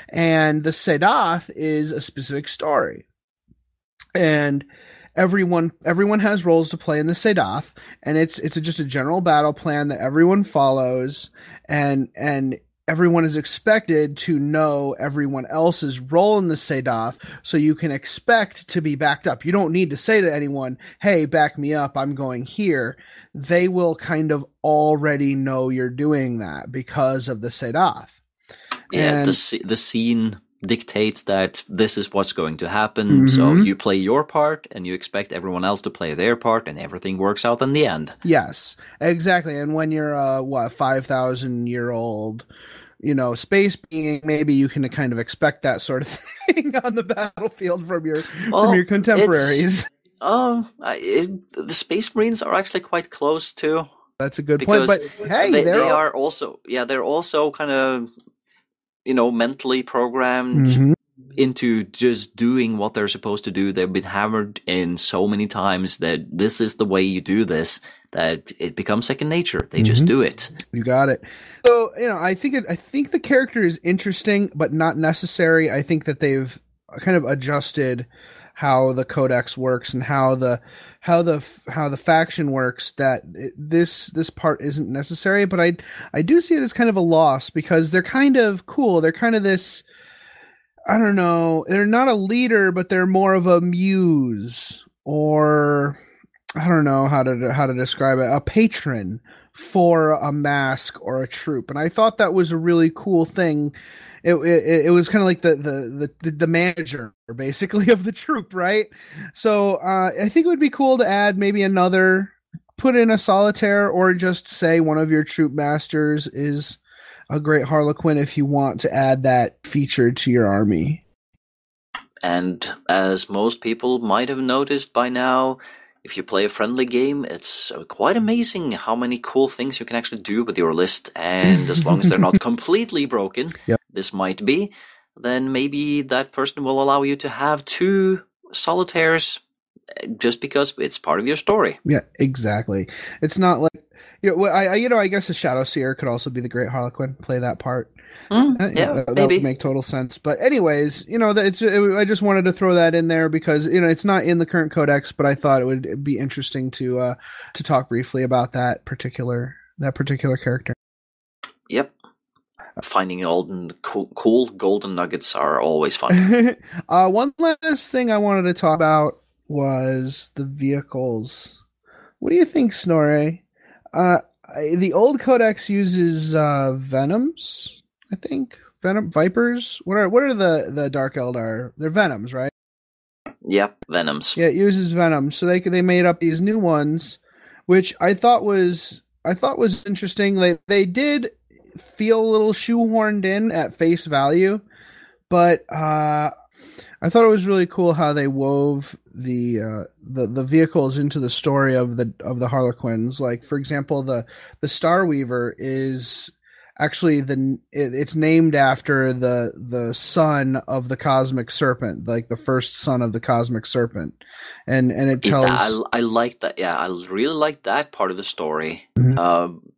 And the Sedath is a specific story. And everyone has roles to play in the Sedath, and it's just a general battle plan that everyone follows, and everyone is expected to know everyone else's role in the Sedath, so you can expect to be backed up. You don't need to say to anyone, "Hey, back me up, I'm going here." They will kind of already know you're doing that because of the Sedath. Yeah, the scene dictates that this is what's going to happen, so you play your part, and you expect everyone else to play their part, and everything works out in the end. Yes, exactly. And when you're a 5,000-year-old, space being, maybe you can kind of expect that sort of thing on the battlefield from your contemporaries. The Space Marines are actually quite close too. That's a good point. But hey, they're also kind of mentally programmed into just doing what they're supposed to do. They've been hammered in so many times that this is the way you do this, that it becomes second nature. They just do it. You got it. So I think the character is interesting, but not necessary. I think that they've kind of adjusted how the Codex works and how the faction works, that this part isn't necessary. But I do see it as kind of a loss because they're kind of cool. They're kind of this, I don't know, they're not a leader, but they're more of a muse, or I don't know how to describe it, a patron for a mask or a troop. And I thought that was a really cool thing. It was kind of like the manager basically of the troop, right? So I think it would be cool to add maybe put in a solitaire, or just say one of your troop masters is a Great Harlequin if you want to add that feature to your army. And as most people might have noticed by now, if you play a friendly game, it's quite amazing how many cool things you can actually do with your list. And as long as they're not completely broken, this might be, then maybe that person will allow you to have 2 solitaires just because it's part of your story. Yeah, exactly. It's not like, I guess the Shadow Seer could also be the Great Harlequin, play that part. Yeah, that maybe. would make total sense. But anyways, I just wanted to throw that in there because it's not in the current codex, but I thought it would be interesting to talk briefly about that particular character. Yep. Finding cool golden nuggets are always fun. One last thing I wanted to talk about was the vehicles. What do you think, Snorre? The old codex uses venoms, I think. Vipers. What are the Dark Eldar? They're venoms, right? Yep, venoms. Yeah, it uses venoms. So they made up these new ones, which I thought was interesting. They did feel a little shoehorned in at face value, but I thought it was really cool how they wove the vehicles into the story of the Harlequins. Like, for example, the Starweaver is actually it's named after the son of the Cosmic Serpent, like the first son of the Cosmic Serpent, and it tells. I like that. Yeah, I really like that part of the story. Mm-hmm.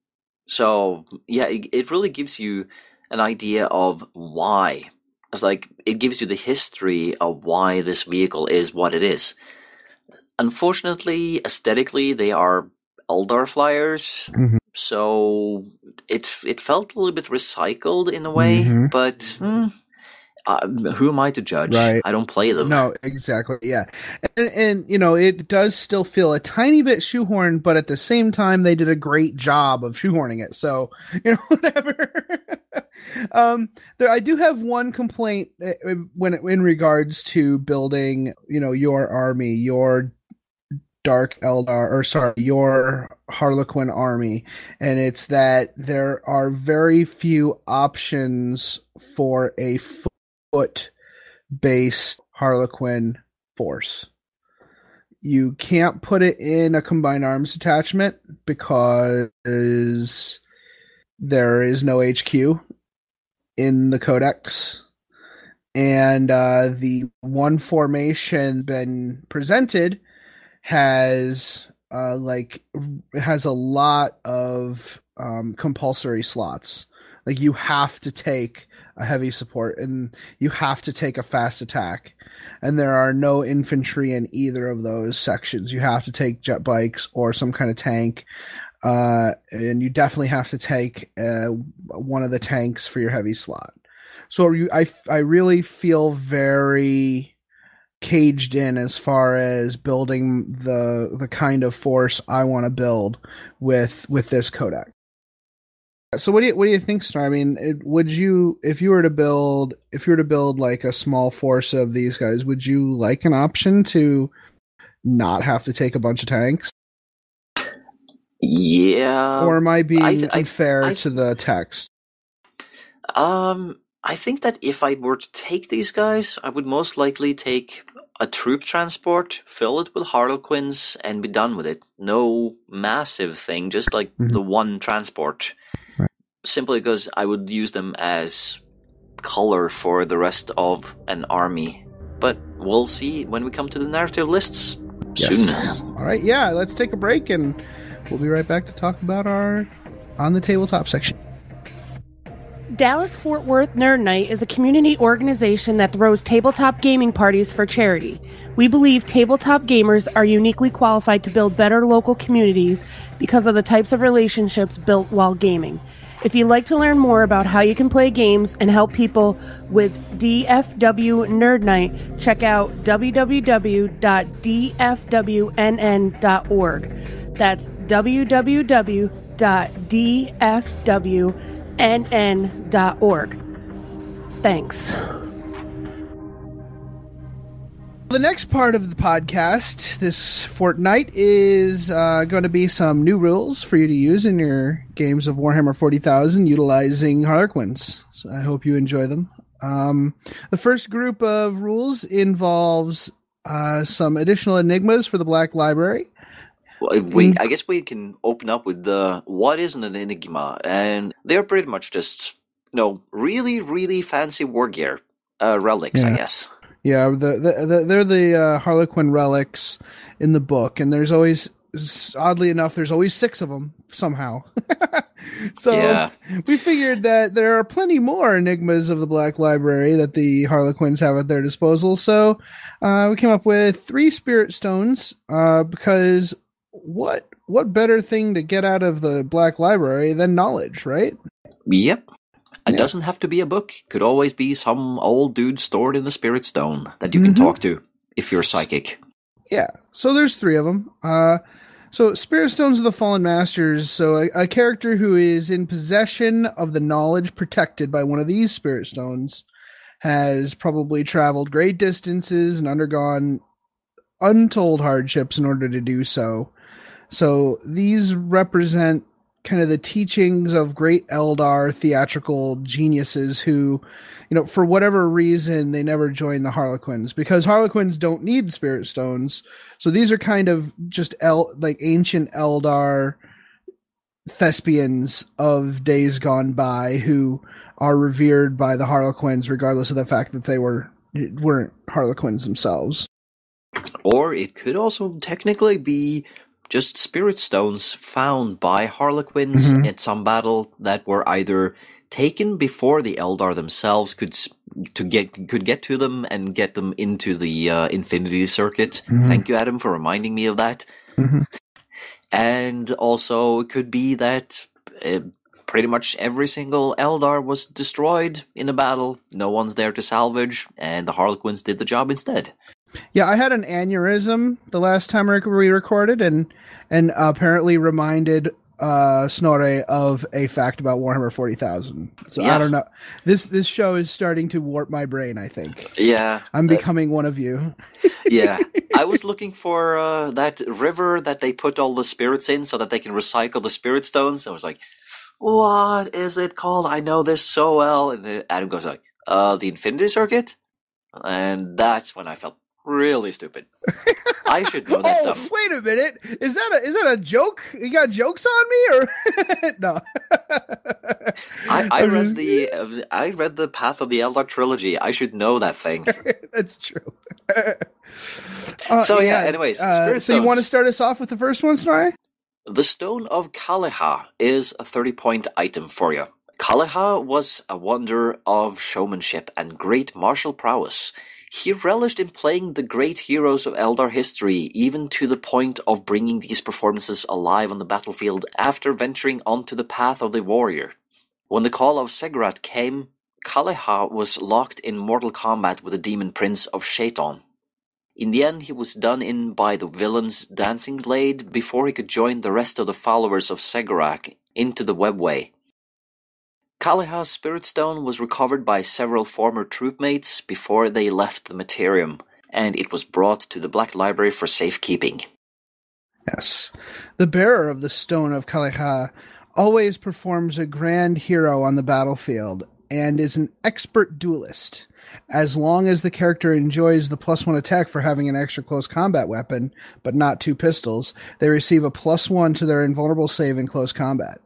So yeah, it really gives you an idea of why. It's like it gives you the history of why this vehicle is what it is. Unfortunately, aesthetically, they are Eldar flyers, Mm-hmm. so it felt a little bit recycled in a way. Mm-hmm. But who am I to judge? Right. I don't play them. No, exactly. Yeah. And it does still feel a tiny bit shoehorned, but at the same time, they did a great job of shoehorning it. So, whatever. I do have one complaint in regards to building, your army, your Dark Eldar, your Harlequin army. And it's that there are very few options for a foot-based Harlequin force. You can't put it in a combined arms detachment because there is no HQ in the Codex. And the one formation been presented has a lot of compulsory slots. Like, you have to take a heavy support and you have to take a fast attack, and there are no infantry in either of those sections. You have to take jet bikes or some kind of tank, and you definitely have to take one of the tanks for your heavy slot. So I really feel very caged in as far as building the kind of force I want to build with this codex. So what do you think, Star? I mean, if you were to build like a small force of these guys, would you like an option to not have to take a bunch of tanks? Yeah. Or am I being unfair to the text? I think that if I were to take these guys, I would most likely take a troop transport, fill it with Harlequins, and be done with it. No massive thing, just like the one transport. Right. Simply because I would use them as color for the rest of an army. But we'll see when we come to the narrative lists soon. All right, yeah, let's take a break and we'll be right back to talk about our On the Tabletop section. Dallas Fort Worth Nerd Night is a community organization that throws tabletop gaming parties for charity. We believe tabletop gamers are uniquely qualified to build better local communities because of the types of relationships built while gaming. If you'd like to learn more about how you can play games and help people with DFW Nerd Night, check out www.dfwnn.org. That's www.dfwnn.org. Thanks. The next part of the podcast this fortnight is going to be some new rules for you to use in your games of Warhammer 40,000 utilizing Harlequins. So I hope you enjoy them. The first group of rules involves some additional enigmas for the Black Library. I guess we can open up with what is an enigma, and they're pretty much just really, really fancy war gear relics, I guess. Yeah, they're the Harlequin relics in the book, and there's always oddly enough, there's always 6 of them somehow. So Yeah. we figured that there are plenty more enigmas of the Black Library that the Harlequins have at their disposal. So we came up with 3 spirit stones because what better thing to get out of the Black Library than knowledge, right? Yep. It doesn't have to be a book. Could always be some old dude stored in the spirit stone that you can talk to if you're psychic. Yeah. So there's 3 of them. So Spirit Stones of the Fallen Masters. So a character who is in possession of the knowledge protected by one of these Spirit Stones has probably traveled great distances and undergone untold hardships in order to do so. So these represent kind of the teachings of great Eldar theatrical geniuses who, for whatever reason, they never joined the Harlequins because Harlequins don't need Spirit Stones. So these are kind of just like ancient Eldar thespians of days gone by who are revered by the Harlequins, regardless of the fact that they weren't Harlequins themselves. Or it could also technically be just spirit stones found by Harlequins at some battle that were either taken before the Eldar themselves could get to them and get them into the Infinity Circuit. Thank you, Adam, for reminding me of that. And also it could be that pretty much every single Eldar was destroyed in a battle. No one's there to salvage, and the Harlequins did the job instead. Yeah, I had an aneurysm the last time we recorded, and apparently reminded Snorre of a fact about Warhammer 40,000. So yeah. I don't know. This show is starting to warp my brain, I think. Yeah. I'm becoming one of you. Yeah. I was looking for that river that they put all the spirits in so that they can recycle the spirit stones. I was like, what is it called? I know this so well. And then Adam goes like, the Infinity Circuit? And that's when I felt really stupid. I should know that stuff. Wait a minute. Is that a joke? You got jokes on me or no? I read the Path of the Eldar trilogy. I should know that thing. That's true. Anyways, spirit so you want to start us off with the first one, Snorri? The Stone of Kaleha is a 30-point item for you. Kaleha was a wonder of showmanship and great martial prowess. He relished in playing the great heroes of Eldar history, even to the point of bringing these performances alive on the battlefield after venturing onto the path of the warrior. When the call of Segrat came, Kaleha was locked in mortal combat with the demon prince of Shaitan. In the end, he was done in by the villain's dancing blade before he could join the rest of the followers of Segurak into the webway. Kaleha's spirit stone was recovered by several former troopmates before they left the Materium, and it was brought to the Black Library for safekeeping. Yes. The bearer of the Stone of Kaleha always performs a grand hero on the battlefield and is an expert duelist. As long as the character enjoys the +1 attack for having an extra close combat weapon, but not 2 pistols, they receive a +1 to their invulnerable save in close combat.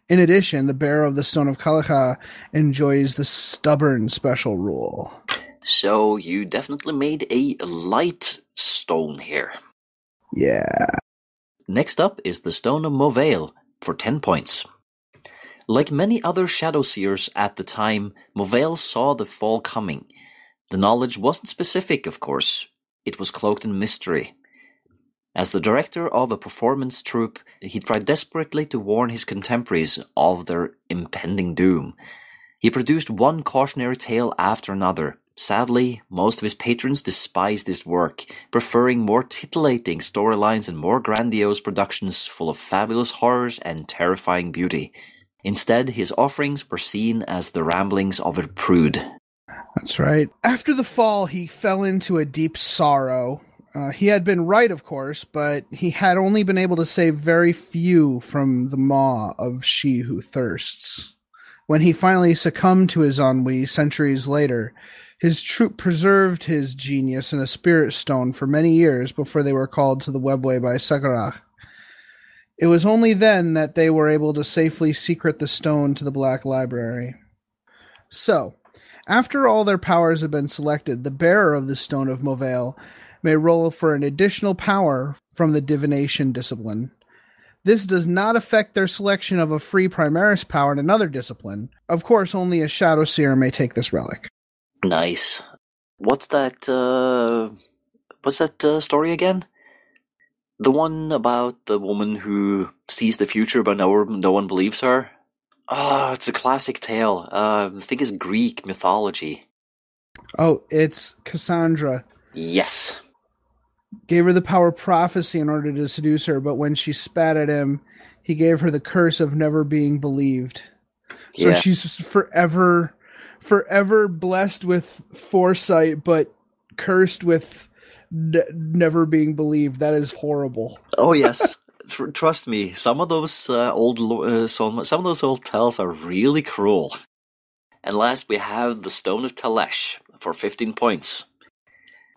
In addition, the bearer of the Stone of Kaleha enjoys the Stubborn special rule. So you definitely made a light stone here. Yeah. Next up is the Stone of Movale for 10 points. Like many other Shadowseers at the time, Movale saw the fall coming. The knowledge wasn't specific, of course. It was cloaked in mystery. As the director of a performance troupe, he tried desperately to warn his contemporaries of their impending doom. He produced one cautionary tale after another. Sadly, most of his patrons despised his work, preferring more titillating storylines and more grandiose productions full of fabulous horrors and terrifying beauty. Instead, his offerings were seen as the ramblings of a prude. That's right. After the fall, he fell into a deep sorrow. He had been right, of course, but he had only been able to save very few from the maw of She Who Thirsts. When he finally succumbed to his ennui centuries later, his troupe preserved his genius in a spirit stone for many years before they were called to the webway by Segurak. It was only then that they were able to safely secret the stone to the Black Library. So, after all their powers have been selected, the bearer of the Stone of Movale may roll for an additional power from the divination discipline. This does not affect their selection of a free Primaris power in another discipline. Of course, only a Shadow Seer may take this relic. Nice. What's that story again? The one about the woman who sees the future but no one believes her? It's a classic tale. I think it's Greek mythology. Oh, it's Cassandra. Yes. Gave her the power of prophecy in order to seduce her, but when she spat at him, he gave her the curse of never being believed. So Yeah. she's forever blessed with foresight, but cursed with never being believed. That is horrible. Oh yes. Trust me, some of those old tales are really cruel. And last we have the Stone of Telesh for 15 points.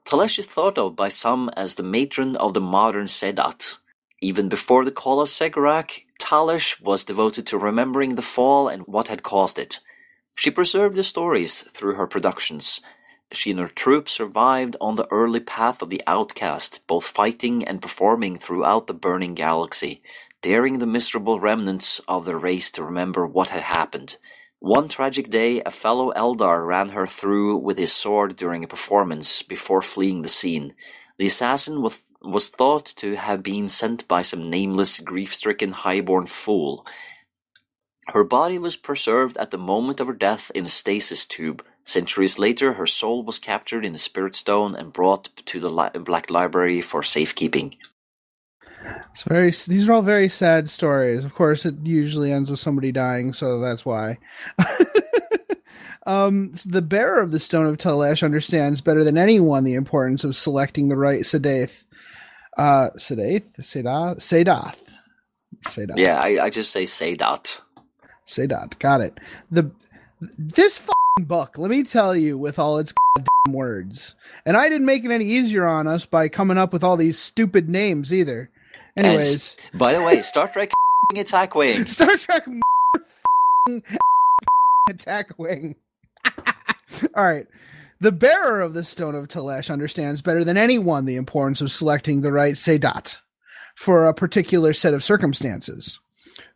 Telesh is thought of by some as the matron of the modern Sedat. Even before the Call of Segurak, Telesh was devoted to remembering the fall and what had caused it. She preserved the stories through her productions. She and her troops survived on the early path of the outcast, both fighting and performing throughout the burning galaxy, daring the miserable remnants of their race to remember what had happened. One tragic day, a fellow Eldar ran her through with his sword during a performance before fleeing the scene. The assassin was thought to have been sent by some nameless, grief-stricken, highborn fool. Her body was preserved at the moment of her death in a stasis tube. Centuries later, her soul was captured in a spirit stone and brought to the Black Library for safekeeping. These are all very sad stories. Of course, it usually ends with somebody dying, so that's why. So the bearer of the Stone of Telesh understands better than anyone the importance of selecting the right Sedath. Sedath. Yeah, I just say Sedat. Sedat, got it. This book, let me tell you, with all its goddamn words, and I didn't make it any easier on us by coming up with all these stupid names either. Anyways, and, by the way, Star Trek Attack Wing. Star Trek Attack Wing. All right. The bearer of the Stone of Telesh understands better than anyone the importance of selecting the right Sedat for a particular set of circumstances.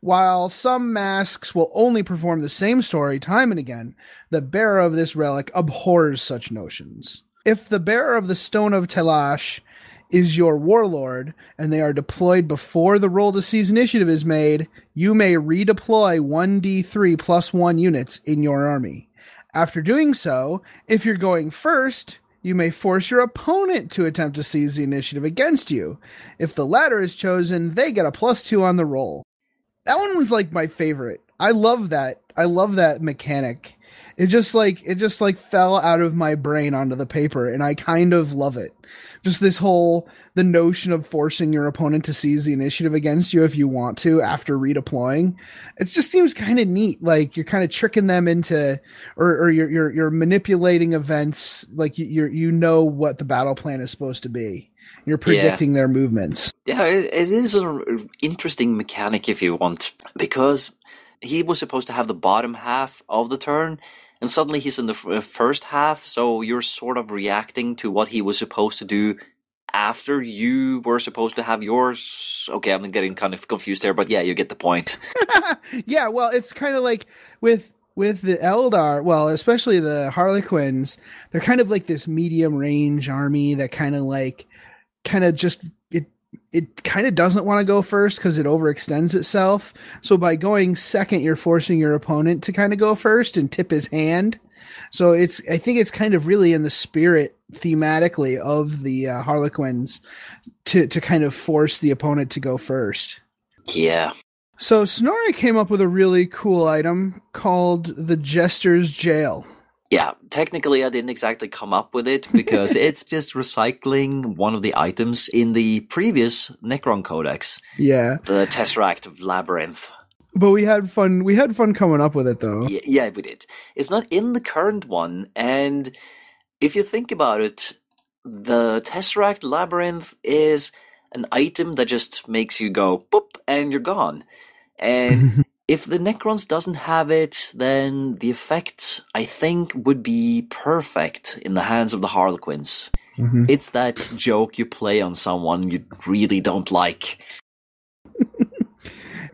While some masks will only perform the same story time and again, the bearer of this relic abhors such notions. If the bearer of the Stone of Telesh is your warlord, and they are deployed before the roll to seize initiative is made, you may redeploy 1d3 plus 1 units in your army. After doing so, if you're going first, you may force your opponent to attempt to seize the initiative against you. If the latter is chosen, they get a +2 on the roll. That one was like my favorite. I love that. I love that mechanic. It just fell out of my brain onto the paper, and I kind of love it. Just the notion of forcing your opponent to seize the initiative against you if you want to after redeploying. It just seems kind of neat. Like you're kind of tricking them into, or you're manipulating events. Like you know what the battle plan is supposed to be. You're predicting their movements. Yeah, it is an interesting mechanic if you want, because he was supposed to have the bottom half of the turn, and suddenly he's in the first half, so you're sort of reacting to what he was supposed to do after you were supposed to have yours. Okay, I'm getting kind of confused there, but yeah, you get the point. Yeah, well, it's kind of like with the Eldar, well, especially the Harlequins, they're kind of like this medium range army that kind of doesn't want to go first because it overextends itself. So by going second, you're forcing your opponent to kind of go first and tip his hand. So I think it's kind of really in the spirit thematically of the Harlequins to kind of force the opponent to go first. Yeah. So Snorri came up with a really cool item called the Jester's Jail. Yeah, technically I didn't exactly come up with it because it's just recycling one of the items in the previous Necron Codex. Yeah. The Tesseract Labyrinth. But we had fun coming up with it though. Yeah, we did. It's not in the current one, and if you think about it, the Tesseract Labyrinth is an item that just makes you go boop and you're gone. And if the Necrons doesn't have it, then the effect, I think, would be perfect in the hands of the Harlequins. Mm-hmm. It's that joke you play on someone you really don't like.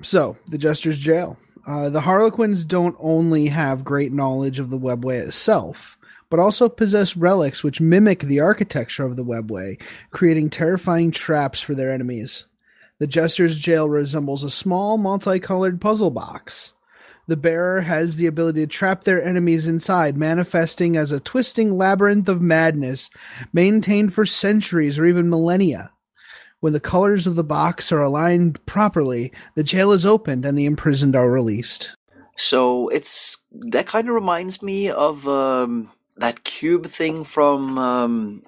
So, the Jester's Jail. The Harlequins don't only have great knowledge of the webway itself, but also possess relics which mimic the architecture of the webway, creating terrifying traps for their enemies. The Jester's Jail resembles a small, multicolored puzzle box. The bearer has the ability to trap their enemies inside, manifesting as a twisting labyrinth of madness, maintained for centuries or even millennia. When the colors of the box are aligned properly, the jail is opened and the imprisoned are released. So that kind of reminds me of that cube thing from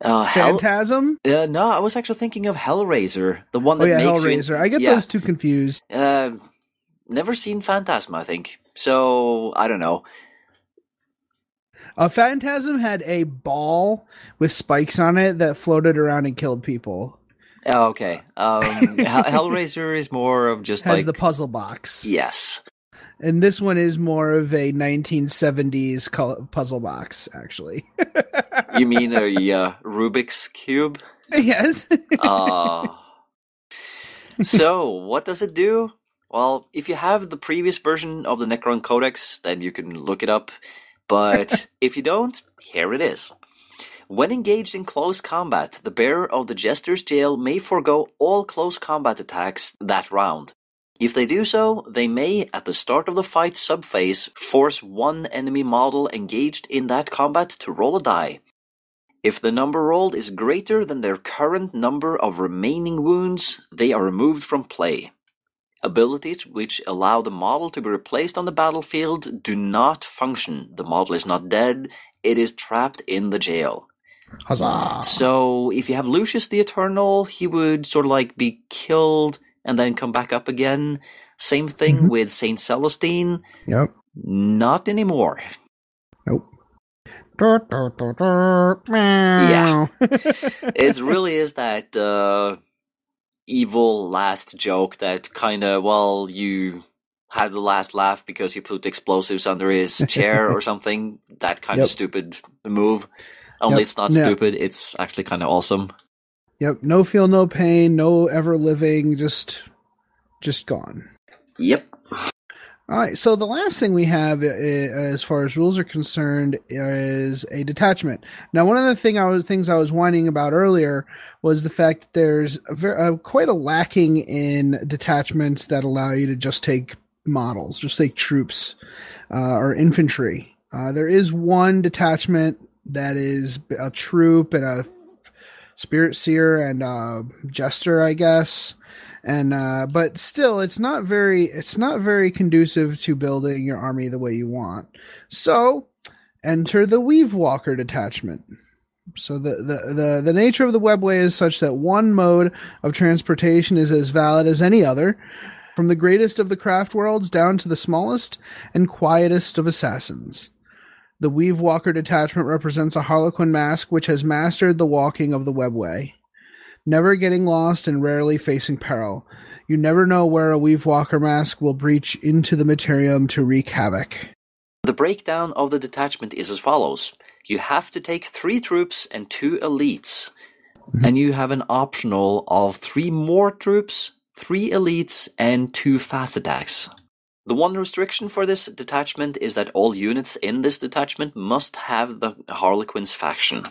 Phantasm? No, I was actually thinking of Hellraiser, the one that makes Hellraiser. I get those two confused. Never seen Phantasm, I think. So, I don't know. Phantasm had a ball with spikes on it that floated around and killed people. Oh, okay. Hellraiser is more of just has the puzzle box. Yes. And this one is more of a 1970s puzzle box, actually. You mean a Rubik's Cube? Yes. So, what does it do? Well, if you have the previous version of the Necron Codex, then you can look it up. But if you don't, here it is. When engaged in close combat, the bearer of the Jester's Jail may forego all close combat attacks that round. If they do so, they may, at the start of the fight subphase, force one enemy model engaged in that combat to roll a die. If the number rolled is greater than their current number of remaining wounds, they are removed from play. Abilities which allow the model to be replaced on the battlefield do not function. The model is not dead, it is trapped in the jail. Huzzah! So, if you have Lucius the Eternal, he would sort of like be killed and then come back up again. Same thing with Saint Celestine. Yep. Not anymore. Nope. Yeah. It really is that evil last joke that kind of, well, you had the last laugh because you put explosives under his chair or something. That kind of stupid move. Only it's not stupid, it's actually kind of awesome. Yep, no feel, no pain, no ever living, just gone. Yep. All right, so the last thing we have as far as rules are concerned is a detachment. Now, one of the things I was whining about earlier was the fact that there's quite a lacking in detachments that allow you to just take models, just take troops or infantry. There is one detachment that is a troop and a spirit seer and a jester, I guess. And but still, it's not very conducive to building your army the way you want. So, enter the Weave Walker detachment. So the nature of the webway is such that one mode of transportation is as valid as any other, from the greatest of the craft worlds down to the smallest and quietest of assassins. The Weave Walker detachment represents a Harlequin mask which has mastered the walking of the webway. Never getting lost and rarely facing peril. You never know where a Weave Walker mask will breach into the materium to wreak havoc. The breakdown of the detachment is as follows. You have to take 3 troops and 2 elites. And you have an optional of 3 more troops, 3 elites, and 2 fast attacks. The one restriction for this detachment is that all units in this detachment must have the Harlequins faction.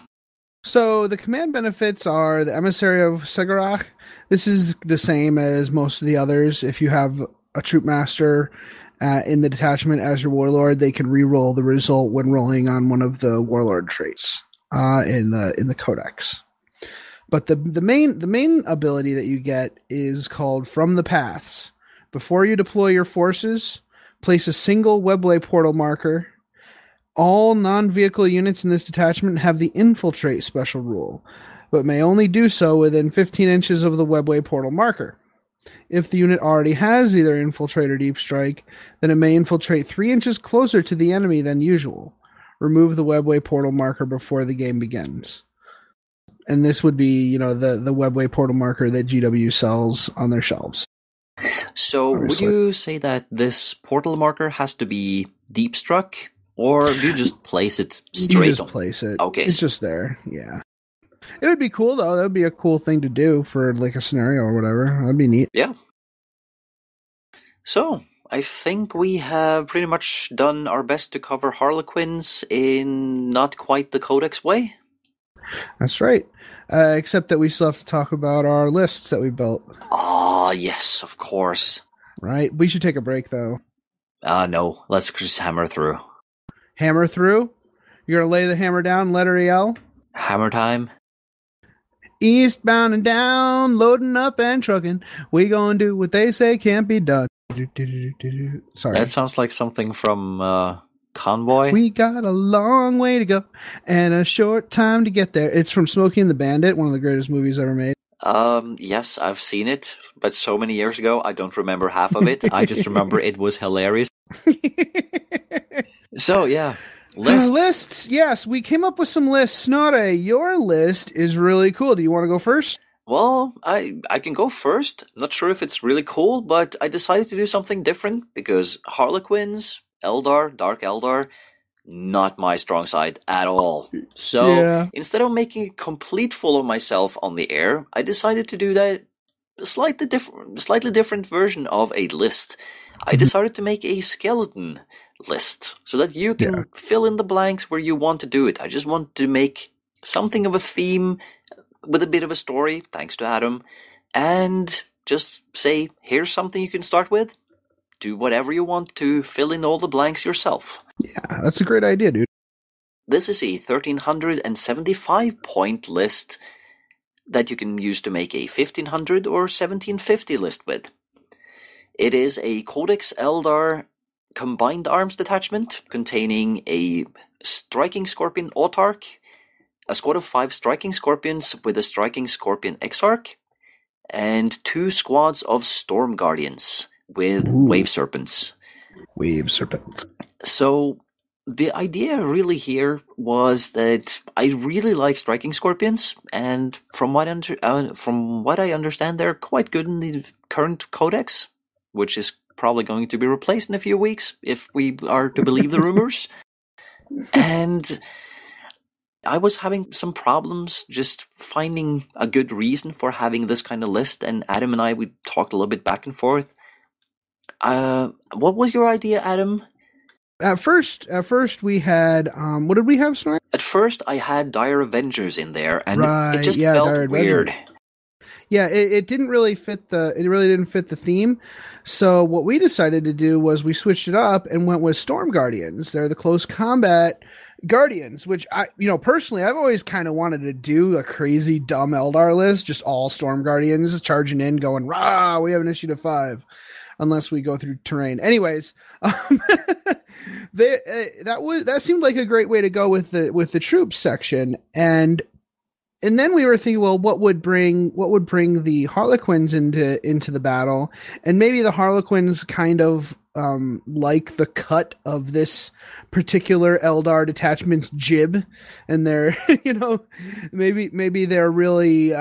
So the command benefits are the Emissary of Segarach. This is the same as most of the others. If you have a troop master in the detachment as your warlord, they can re-roll the result when rolling on one of the warlord traits in the Codex. But the main ability that you get is called From the Paths. Before you deploy your forces, place a single webway portal marker. All non-vehicle units in this detachment have the Infiltrate special rule, but may only do so within 15 inches of the webway portal marker. If the unit already has either Infiltrate or Deep Strike, then it may infiltrate 3 inches closer to the enemy than usual. Remove the webway portal marker before the game begins. And this would be, the webway portal marker that GW sells on their shelves. So, would you say that this portal marker has to be deep struck? Or do you just place it You straight just on? place it. Okay. It's just there. Yeah. It would be cool though. That would be a cool thing to do for like a scenario or whatever. That'd be neat. Yeah. So, I think we have pretty much done our best to cover Harlequins in not quite the Codex way. That's right. Except that we still have to talk about our lists that we built. Ah, yes, of course. Right? We should take a break though. No, let's just hammer through. Hammer through? You're going to lay the hammer down, letter EL? Hammer time? Eastbound and down, loading up and trucking. We gonna do what they say can't be done. Sorry. That sounds like something from Convoy. We got a long way to go and a short time to get there. It's from Smokey and the Bandit, one of the greatest movies ever made. Yes, I've seen it, but so many years ago, I don't remember half of it. I just remember it was hilarious. So, yeah. Lists, yes. We came up with some lists. Snoddy, your list is really cool. Do you want to go first? Well, I can go first. I'm not sure if it's really cool, but I decided to do something different because Harlequins, Eldar, Dark Eldar, not my strong side at all. So instead of making a complete fool of myself on the air, I decided to do that slightly different version of a list. I decided to make a skeleton list so that you can fill in the blanks where you want to do it. I just want to make something of a theme with a bit of a story, thanks to Adam, and just say, here's something you can start with. Do whatever you want to fill in all the blanks yourself. Yeah, that's a great idea, dude. This is a 1375 point list that you can use to make a 1500 or 1750 list with. It is a Codex Eldar combined arms detachment containing a striking scorpion autarch, a squad of 5 striking scorpions with a striking scorpion exarch, and 2 squads of storm guardians with wave serpents. Wave serpents. So the idea really here was that I really like striking scorpions, and from what I understand, they're quite good in the current Codex, which is probably going to be replaced in a few weeks if we are to believe the rumors. And I was having some problems just finding a good reason for having this kind of list, and Adam and I, we talked a little bit back and forth. What was your idea, Adam? At first we had, what did we have, Snark? At first, I had Dire Avengers in there, and it just Dire felt weird. Avengers. Yeah, it didn't really fit it really didn't fit the theme. So what we decided to do was we switched it up and went with Storm Guardians. They're the close combat Guardians, which personally, I've always kind of wanted to do a crazy dumb Eldar list, just all Storm Guardians charging in, going, rah, we have initiative 5. Unless we go through terrain. Anyways, that seemed like a great way to go with the troops section, and then we were thinking, well, what would bring the Harlequins into the battle, and maybe the Harlequins kind of like the cut of this particular Eldar detachment's jib, and they're maybe they're really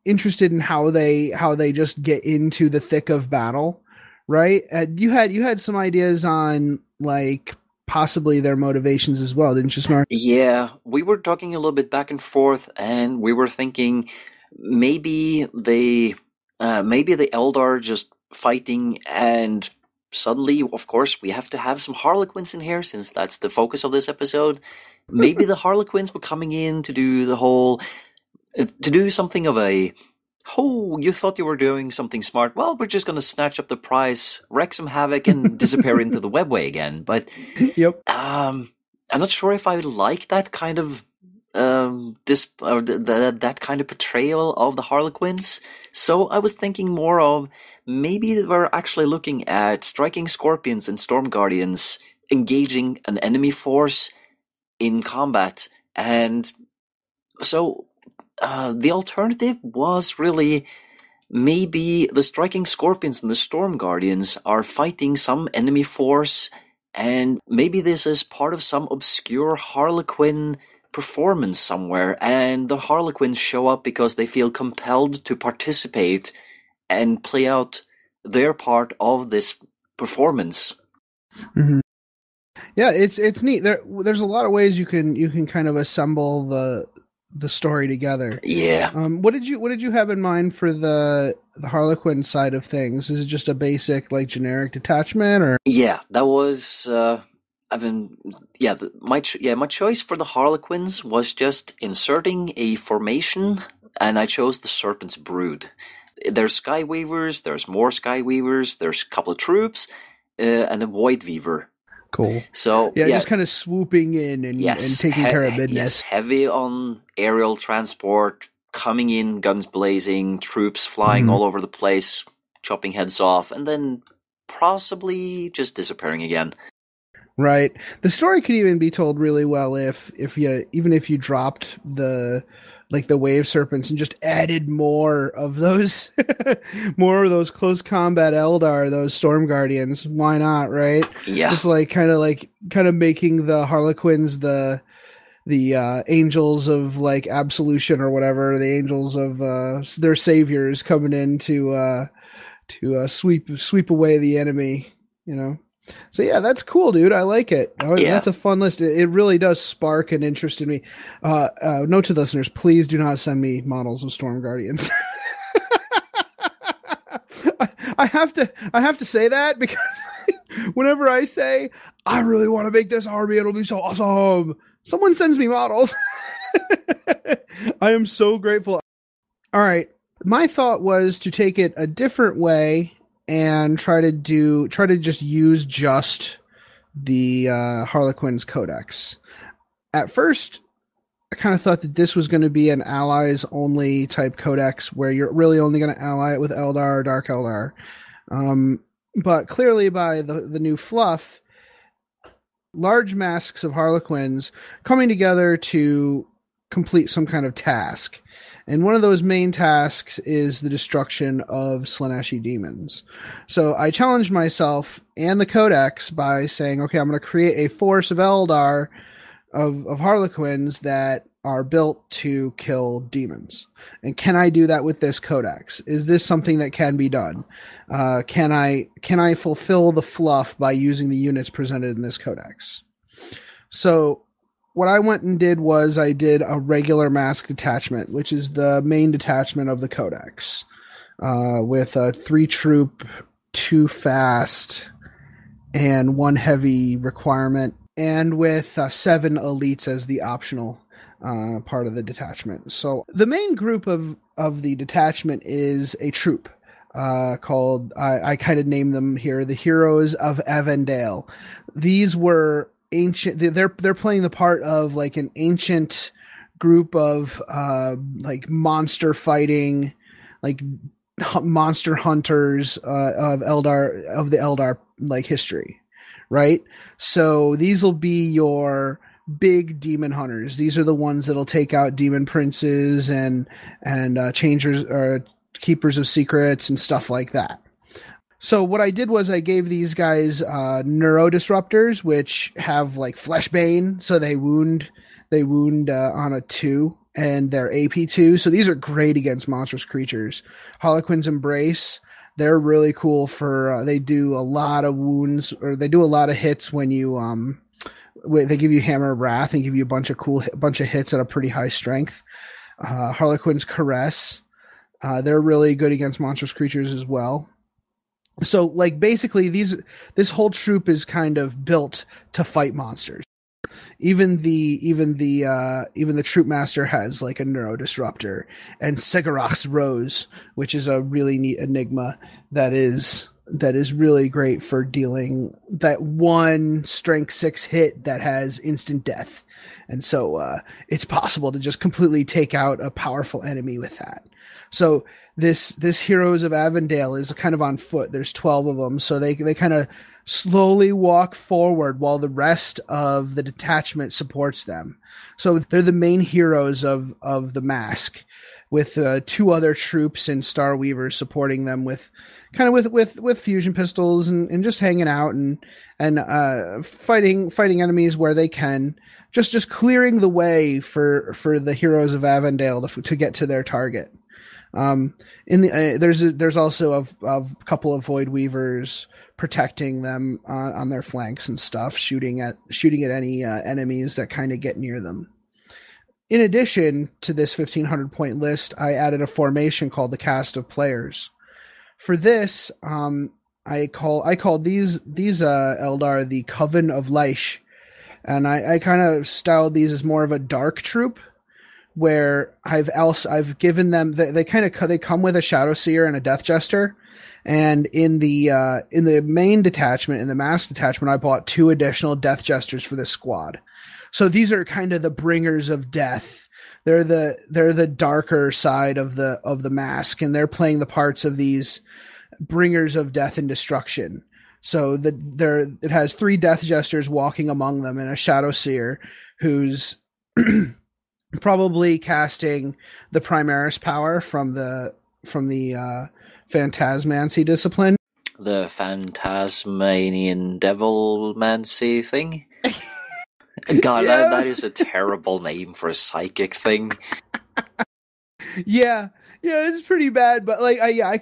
interested in how they just get into the thick of battle. Right? You had some ideas on, like, possibly their motivations as well, didn't you, Snark? Yeah, we were talking a little bit back and forth, and we were thinking maybe the Eldar just fighting, and suddenly, of course, we have to have some Harlequins in here, since that's the focus of this episode. Maybe the Harlequins were coming in to do something of a, oh, you thought you were doing something smart. Well, we're just going to snatch up the prize, wreak some havoc, and disappear into the webway again. But yep. I'm not sure if I like that kind of that kind of portrayal of the Harlequins. So I was thinking more of maybe we're actually looking at striking scorpions and storm guardians engaging an enemy force in combat, and so. The alternative was really maybe the striking scorpions and the storm guardians are fighting some enemy force, and maybe this is part of some obscure Harlequin performance somewhere, and the Harlequins show up because they feel compelled to participate and play out their part of this performance. Mm-hmm. Yeah, it's neat. There's a lot of ways you can kind of assemble the story together. Yeah. What did you have in mind for the Harlequin side of things? Is it just a basic like generic detachment, or? Yeah, that was my choice for the Harlequins was just inserting a formation, and I chose the Serpent's Brood. There's Skyweavers, there's more Skyweavers, there's a couple of troops, and a Void Weaver. Cool. So yeah, just kind of swooping in and taking care of business. Yes, heavy on aerial transport, coming in, guns blazing, troops flying all over the place, chopping heads off, and then possibly just disappearing again. Right. The story could even be told really well if you dropped the wave serpents and just added more of those close combat Eldar, those storm guardians. Why not, right? Yeah. Just kind of making the Harlequins the angels of like absolution or whatever, the angels of their saviors coming in to sweep away the enemy, you know. So yeah, that's cool, dude. I like it. That's a fun list. It really does spark an interest in me. Note to the listeners, please do not send me models of Storm Guardians. I have to say that because whenever I say I really want to make this army, it'll be so awesome, someone sends me models. I am so grateful. All right. My thought was to take it a different way and try to just use the Harlequins Codex. At first, I kind of thought that this was going to be an allies only type codex where you're really only going to ally it with Eldar or Dark Eldar. But clearly by the new fluff, large masks of Harlequins coming together to complete some kind of task. And one of those main tasks is the destruction of Slaaneshi demons. So I challenged myself and the Codex by saying, okay, I'm going to create a force of Eldar, of Harlequins that are built to kill demons. And can I do that with this Codex? Is this something that can be done? Can I fulfill the fluff by using the units presented in this Codex? So what I went and did was I did a regular mask detachment, which is the main detachment of the Codex, with a 3-troop, 2 fast, and 1 heavy requirement, and with 7 elites as the optional part of the detachment. So the main group of the detachment is a troop called, I kind of named them here, the Heroes of Avondale. These were ancient, they're playing the part of like an ancient group of like monster fighting, like monster hunters of the Eldar like history, right? So these will be your big demon hunters. These are the ones that'll take out demon princes and changers or keepers of secrets and stuff like that. So what I did was I gave these guys neurodisruptors, which have like fleshbane, so they wound on a 2, and they're AP2. So these are great against monstrous creatures. Harlequins Embrace, they're really cool for they do a lot of wounds, or they do a lot of hits when you they give you Hammer of Wrath and give you a bunch of hits at a pretty high strength. Harlequins Caress, they're really good against monstrous creatures as well. So, like, basically, this whole troop is kind of built to fight monsters. Even the troop master has like a neurodisruptor, and Segaroth's Rose, which is a really neat enigma that is really great for dealing that 1 strength 6 hit that has instant death, and so it's possible to just completely take out a powerful enemy with that. So this Heroes of Avondale is kind of on foot. There's 12 of them, so they kind of slowly walk forward while the rest of the detachment supports them. So they're the main heroes of the mask, with 2 other troops and Star Weavers supporting them with fusion pistols and just hanging out and fighting enemies where they can, just clearing the way for the Heroes of Avondale to get to their target. In the there's also a couple of Void Weavers protecting them on their flanks and stuff, shooting at any enemies that kind of get near them. In addition to this 1,500 point list, I added a formation called the Cast of Players. For this, I called these Eldar the Coven of Leish, and I kind of styled these as more of a dark troop, where I've given them they come with a Shadow Seer and a Death Jester, and in the main detachment, in the mass detachment, I bought 2 additional Death Jesters for this squad. So these are kind of the bringers of death. They're the darker side of the mask, and they're playing the parts of these bringers of death and destruction. So it has 3 Death Jesters walking among them, and a Shadow Seer who's probably casting the Primaris power from the Phantasmancy discipline. The Phantasmanian Devilmancy thing? God, yeah. that is a terrible name for a psychic thing. Yeah, it's pretty bad, but like, I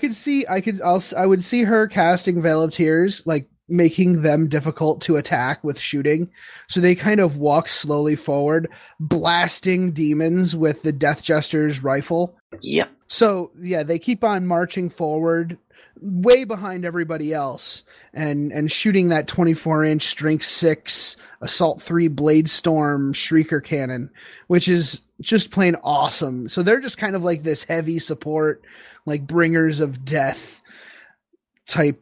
would see her casting Veil of Tears, like making them difficult to attack with shooting. So they kind of walk slowly forward, blasting demons with the Death Jester's rifle. Yep. So yeah, they keep on marching forward, way behind everybody else, and shooting that 24-inch Strength 6 Assault 3 Blade Storm Shrieker cannon, which is just plain awesome. So they're just kind of like this heavy support, like bringers of death type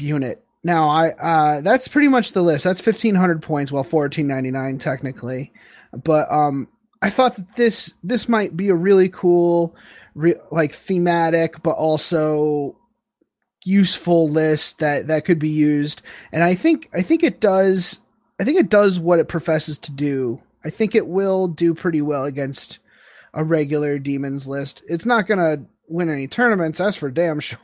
unit. Now that's pretty much the list. That's 1,500 points, well, 1,499 technically. But I thought that this might be a really cool, like thematic, but also useful list that could be used. And I think it does what it professes to do. I think it will do pretty well against a regular demons list. It's not gonna win any tournaments, that's for damn sure.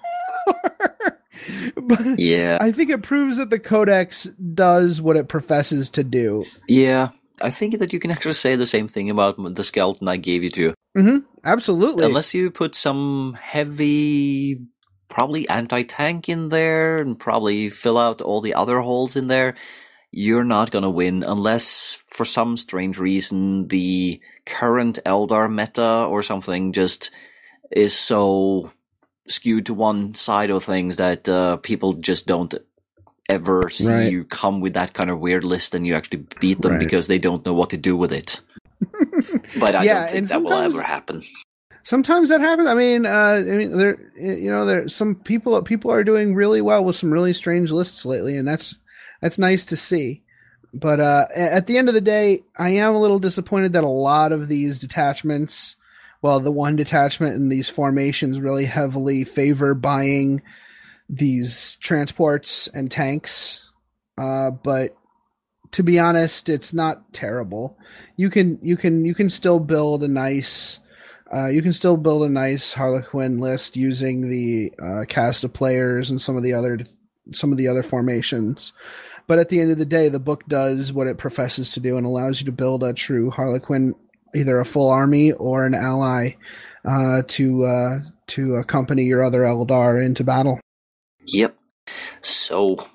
But yeah, I think it proves that the Codex does what it professes to do. Yeah, I think that you can actually say the same thing about the skeleton I gave you too. Mm-hmm, absolutely. Unless you put some heavy, probably anti-tank in there, and probably fill out all the other holes in there, you're not going to win unless, for some strange reason, the current Eldar meta or something just is so skewed to one side of things that people just don't ever see you come with that kind of weird list and you actually beat them because they don't know what to do with it. But I don't think that will ever happen. Sometimes that happens. I mean, there some people are doing really well with some really strange lists lately, and that's nice to see. But at the end of the day, I am a little disappointed that a lot of these detachments, well, the one detachment and these formations really heavily favor buying these transports and tanks. But to be honest, it's not terrible. You can still build a nice Harlequin list using the cast of players and some of the other formations. But at the end of the day, the book does what it professes to do and allows you to build a true Harlequin, either a full army or an ally to accompany your other Eldar into battle. Yep. So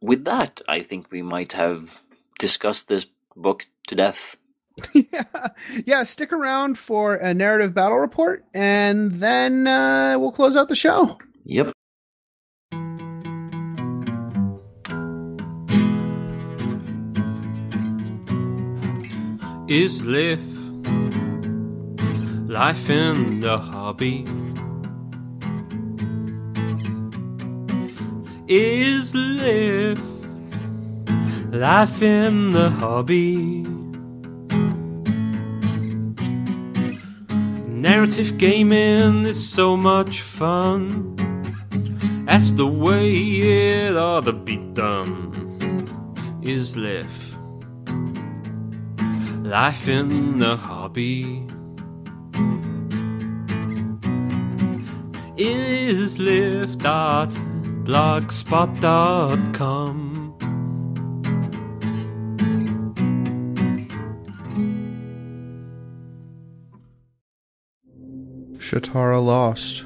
with that, I think we might have discussed this book to death. Yeah. Stick around for a narrative battle report, and then we'll close out the show. Yep. Is live life in the hobby? Is live life in the hobby? Narrative gaming is so much fun. That's the way it ought to be done. Is live life in the hobby? Is live.blogspot.com. Shatara Lost,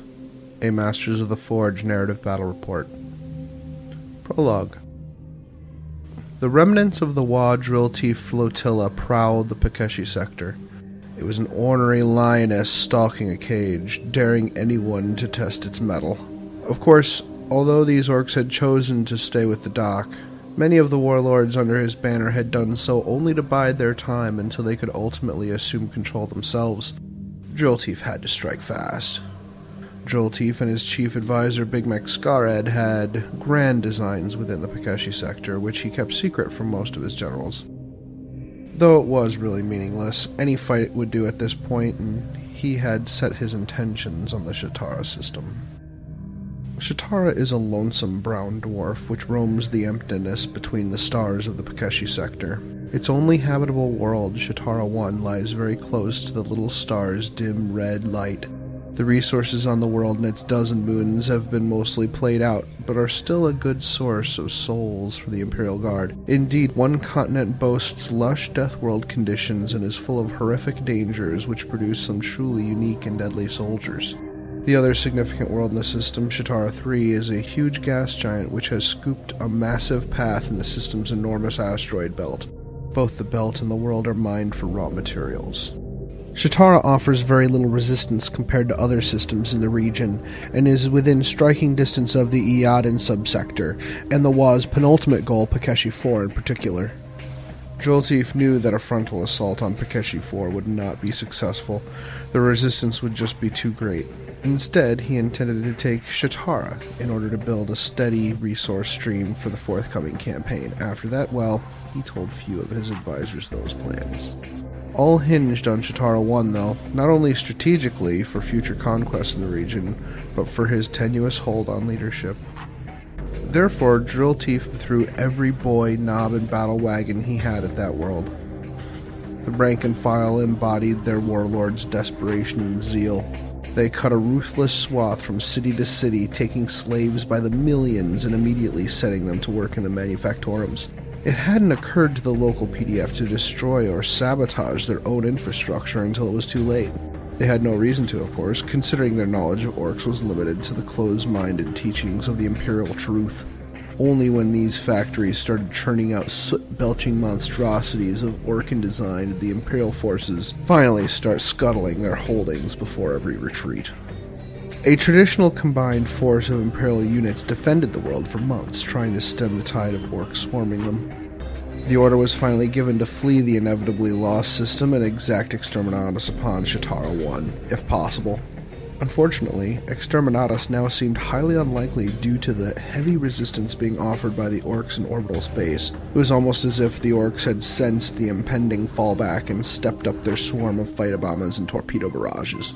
a Masters of the Forge narrative battle report. Prologue. The remnants of the Wa Drill Teeth flotilla prowled the Pikeshi sector. It was an ornery lioness stalking a cage, daring anyone to test its mettle. Of course, although these orcs had chosen to stay with the dock, many of the warlords under his banner had done so only to bide their time until they could ultimately assume control themselves. Drillteeth had to strike fast. Drillteeth and his chief advisor Big Mac Scared had grand designs within the Pikeshi sector, which he kept secret from most of his generals. Though it was really meaningless, any fight would do at this point, and he had set his intentions on the Shatara system. Shatara is a lonesome brown dwarf which roams the emptiness between the stars of the Pikeshi sector. Its only habitable world, Shatara 1, lies very close to the little star's dim red light. The resources on the world and its dozen moons have been mostly played out, but are still a good source of souls for the Imperial Guard. Indeed, one continent boasts lush death-world conditions and is full of horrific dangers which produce some truly unique and deadly soldiers. The other significant world in the system, Shatara 3, is a huge gas giant which has scooped a massive path in the system's enormous asteroid belt. Both the belt and the world are mined for raw materials. Shatara offers very little resistance compared to other systems in the region, and is within striking distance of the Iaden subsector, and the Wa's penultimate goal, Pikeshi 4 in particular. Drillteeth knew that a frontal assault on Pikeshi 4 would not be successful. The resistance would just be too great. Instead, he intended to take Shatara in order to build a steady resource stream for the forthcoming campaign. After that, well, he told few of his advisors those plans. All hinged on Shatara 1, though, not only strategically for future conquests in the region, but for his tenuous hold on leadership. Therefore, Drillteeth threw every boy, knob, and battle wagon he had at that world. The rank and file embodied their warlord's desperation and zeal. They cut a ruthless swath from city to city, taking slaves by the millions and immediately setting them to work in the manufactorums. It hadn't occurred to the local PDF to destroy or sabotage their own infrastructure until it was too late. They had no reason to, of course, considering their knowledge of orcs was limited to the closed-minded teachings of the Imperial Truth. Only when these factories started churning out soot-belching monstrosities of Orcan design did the Imperial forces finally start scuttling their holdings before every retreat. A traditional combined force of Imperial units defended the world for months, trying to stem the tide of orcs swarming them. The order was finally given to flee the inevitably lost system and exact exterminatus upon Shatara 1, if possible. Unfortunately, exterminatus now seemed highly unlikely due to the heavy resistance being offered by the orcs in orbital space. It was almost as if the orcs had sensed the impending fallback and stepped up their swarm of fight-bombers and torpedo barrages.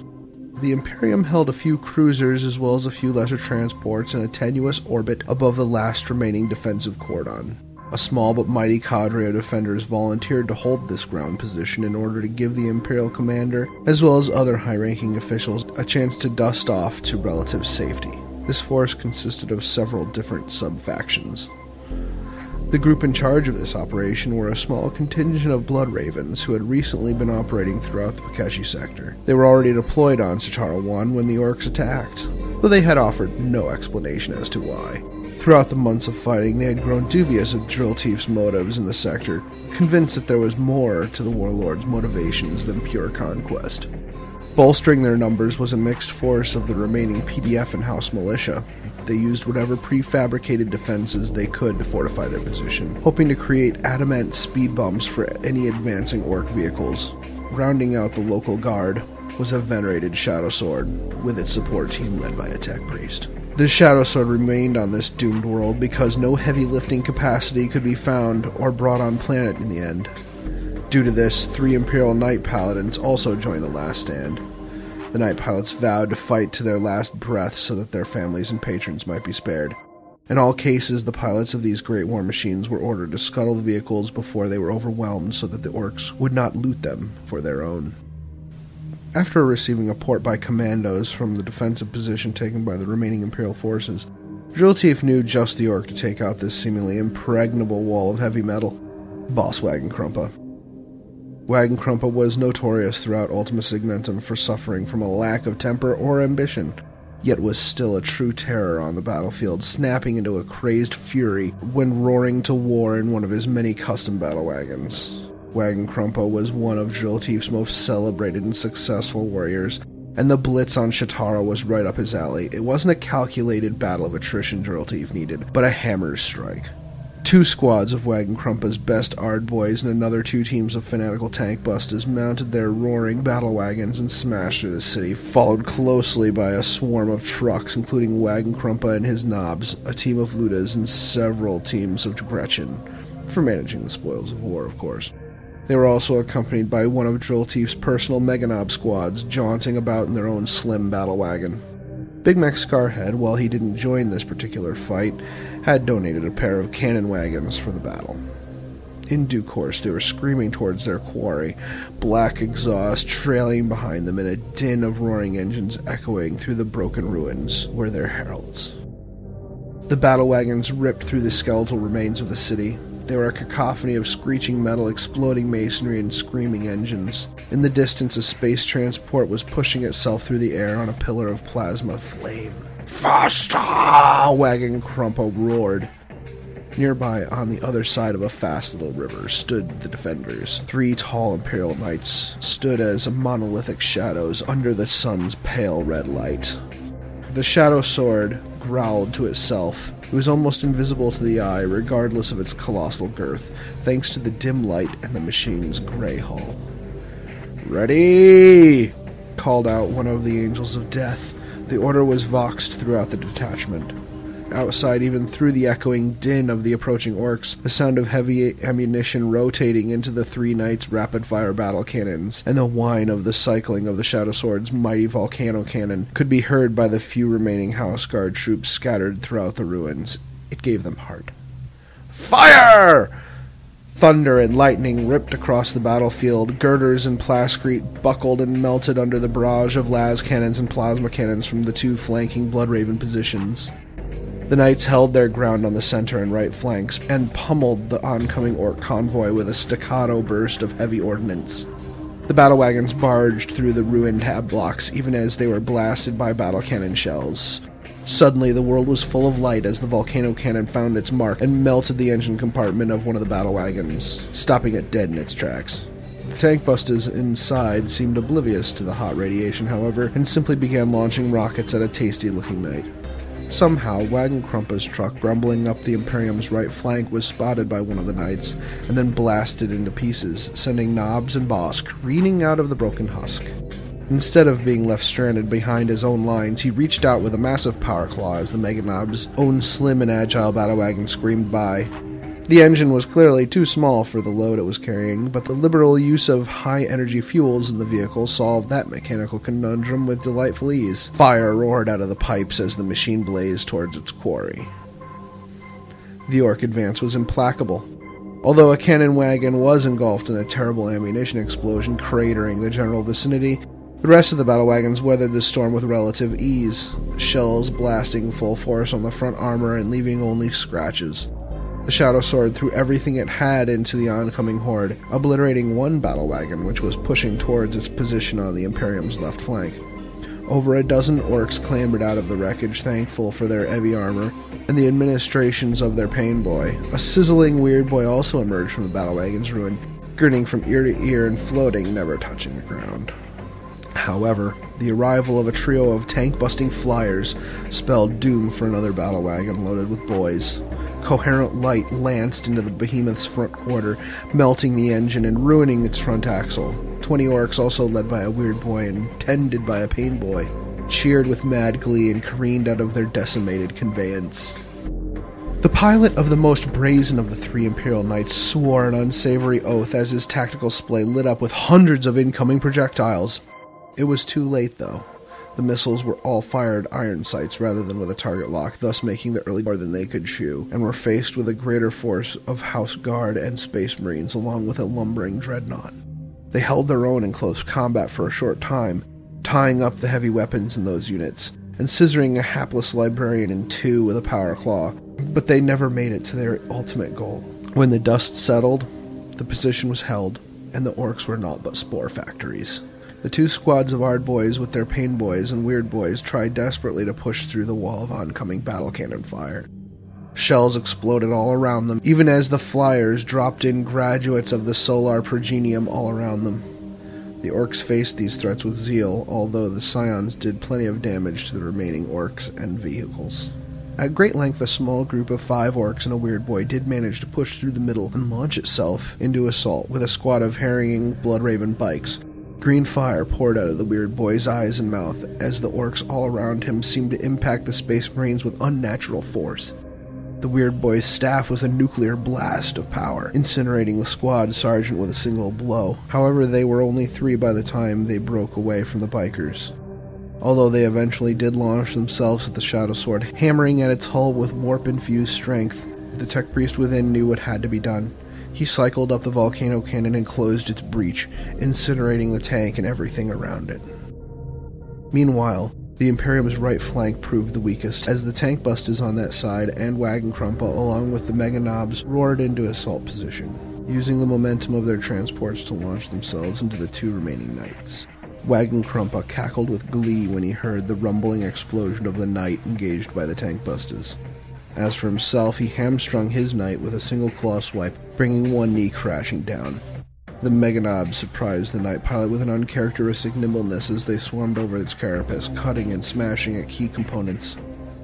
The Imperium held a few cruisers as well as a few lesser transports in a tenuous orbit above the last remaining defensive cordon. A small but mighty cadre of defenders volunteered to hold this ground position in order to give the Imperial commander, as well as other high-ranking officials, a chance to dust off to relative safety. This force consisted of several different sub-factions. The group in charge of this operation were a small contingent of Blood Ravens who had recently been operating throughout the Pikeshi sector. They were already deployed on Shatara 1 when the orcs attacked, though they had offered no explanation as to why. Throughout the months of fighting, they had grown dubious of Drillteeth's motives in the sector, convinced that there was more to the warlord's motivations than pure conquest. Bolstering their numbers was a mixed force of the remaining PDF and House militia. They used whatever prefabricated defenses they could to fortify their position, hoping to create adamant speed bumps for any advancing orc vehicles. Rounding out the local guard was a venerated Shadow Sword, with its support team led by a tech priest. The Shadow Sword remained on this doomed world because no heavy lifting capacity could be found or brought on planet in the end. Due to this, 3 Imperial Knight Paladins also joined the last stand. The Knight Pilots vowed to fight to their last breath so that their families and patrons might be spared. In all cases, the pilots of these great war machines were ordered to scuttle the vehicles before they were overwhelmed so that the orcs would not loot them for their own. After receiving a port by commandos from the defensive position taken by the remaining Imperial forces, Drillteeth knew just the orc to take out this seemingly impregnable wall of heavy metal: Bosswagon Krumpa. Wagenkrumpe was notorious throughout Ultima Segmentum for suffering from a lack of temper or ambition, yet was still a true terror on the battlefield, snapping into a crazed fury when roaring to war in one of his many custom battle wagons. Wagenkrumpe was one of Jolteef's most celebrated and successful warriors, and the blitz on Shatara was right up his alley. It wasn't a calculated battle of attrition Jolteef needed, but a hammer's strike. 2 squads of Wagenkrumpe's best Ardboys and another 2 teams of fanatical tank busters mounted their roaring battle wagons and smashed through the city, followed closely by a swarm of trucks, including Wagenkrumpe and his knobs, a team of Ludas, and several teams of Gretchen, for managing the spoils of war, of course. They were also accompanied by one of Jolteef's personal Meganob squads, jaunting about in their own slim battle wagon. Big Mac Scarhead, while he didn't join this particular fight, had donated a pair of cannon wagons for the battle. In due course, they were screaming towards their quarry, black exhaust trailing behind them and a din of roaring engines echoing through the broken ruins were their heralds. The battle wagons ripped through the skeletal remains of the city. They were a cacophony of screeching metal, exploding masonry, and screaming engines. In the distance, a space transport was pushing itself through the air on a pillar of plasma flame. "Faster!" Wagenkrumpe roared. Nearby, on the other side of a fast little river, stood the defenders. 3 tall Imperial Knights stood as monolithic shadows under the sun's pale red light. The Shadow Sword growled to itself. It was almost invisible to the eye, regardless of its colossal girth, thanks to the dim light and the machine's gray hull. "Ready!" called out one of the Angels of Death. The order was voxed throughout the detachment. Outside, even through the echoing din of the approaching orcs, the sound of heavy ammunition rotating into the 3 knights' rapid-fire battle cannons, and the whine of the cycling of the Shadow Sword's mighty volcano cannon could be heard by the few remaining House Guard troops scattered throughout the ruins. It gave them heart. "Fire!" Thunder and lightning ripped across the battlefield. Girders and plascrete buckled and melted under the barrage of las cannons and plasma cannons from the 2 flanking Bloodraven positions. The knights held their ground on the center and right flanks, and pummeled the oncoming orc convoy with a staccato burst of heavy ordnance. The battle wagons barged through the ruined tab blocks, even as they were blasted by battle cannon shells. Suddenly, the world was full of light as the volcano cannon found its mark and melted the engine compartment of one of the battle wagons, stopping it dead in its tracks. The tank busters inside seemed oblivious to the hot radiation, however, and simply began launching rockets at a tasty-looking knight. Somehow, Wagenkrumpe's truck grumbling up the Imperium's right flank was spotted by one of the knights, and then blasted into pieces, sending Knobs and Boss careening out of the broken husk. Instead of being left stranded behind his own lines, he reached out with a massive power claw as the Mega Knob's own slim and agile battle wagon screamed by. The engine was clearly too small for the load it was carrying, but the liberal use of high-energy fuels in the vehicle solved that mechanical conundrum with delightful ease. Fire roared out of the pipes as the machine blazed towards its quarry. The orc advance was implacable. Although a cannon wagon was engulfed in a terrible ammunition explosion cratering the general vicinity, the rest of the battle wagons weathered the storm with relative ease, shells blasting full force on the front armor and leaving only scratches. The Shadow Sword threw everything it had into the oncoming horde, obliterating one battle wagon which was pushing towards its position on the Imperium's left flank. Over a dozen orcs clambered out of the wreckage, thankful for their heavy armor and the administrations of their pain boy. A sizzling weird boy also emerged from the battle wagon's ruin, grinning from ear to ear and floating, never touching the ground. However, the arrival of a trio of tank-busting flyers spelled doom for another battle wagon loaded with boys. Coherent light lanced into the behemoth's front quarter, melting the engine and ruining its front axle. 20 orcs, also led by a weird boy and tended by a pain boy, cheered with mad glee and careened out of their decimated conveyance. The pilot of the most brazen of the 3 Imperial Knights swore an unsavory oath as his tactical splay lit up with hundreds of incoming projectiles. It was too late, though. The missiles were all fired iron sights rather than with a target lock, thus making the early more than they could chew, and were faced with a greater force of House Guard and Space Marines along with a lumbering dreadnought. They held their own in close combat for a short time, tying up the heavy weapons in those units, and scissoring a hapless librarian in 2 with a power claw, but they never made it to their ultimate goal. When the dust settled, the position was held, and the orcs were naught but spore factories. The two squads of Ard boys with their pain boys and weird boys tried desperately to push through the wall of oncoming battle cannon fire. Shells exploded all around them, even as the flyers dropped in graduates of the solar progenium all around them. The orcs faced these threats with zeal, although the scions did plenty of damage to the remaining orcs and vehicles. At great length, a small group of 5 orcs and a weird boy did manage to push through the middle and launch itself into assault with a squad of harrying Bloodraven bikes. Green fire poured out of the weird boy's eyes and mouth as the orcs all around him seemed to impact the Space Marines with unnatural force. The weird boy's staff was a nuclear blast of power, incinerating the squad sergeant with a single blow. However, they were only 3 by the time they broke away from the bikers. Although they eventually did launch themselves at the Shadow Sword, hammering at its hull with warp-infused strength, the tech priest within knew what had to be done. He cycled up the volcano cannon and closed its breach, incinerating the tank and everything around it. Meanwhile, the Imperium's right flank proved the weakest, as the tank busters on that side and Wagenkrumpa, along with the Mega Knobs, roared into assault position, using the momentum of their transports to launch themselves into the 2 remaining knights. Wagenkrumpa cackled with glee when he heard the rumbling explosion of the knight engaged by the tank busters. As for himself, he hamstrung his knight with a single claw swipe, bringing one knee crashing down. The Meganob surprised the Night Pilot with an uncharacteristic nimbleness as they swarmed over its carapace, cutting and smashing at key components.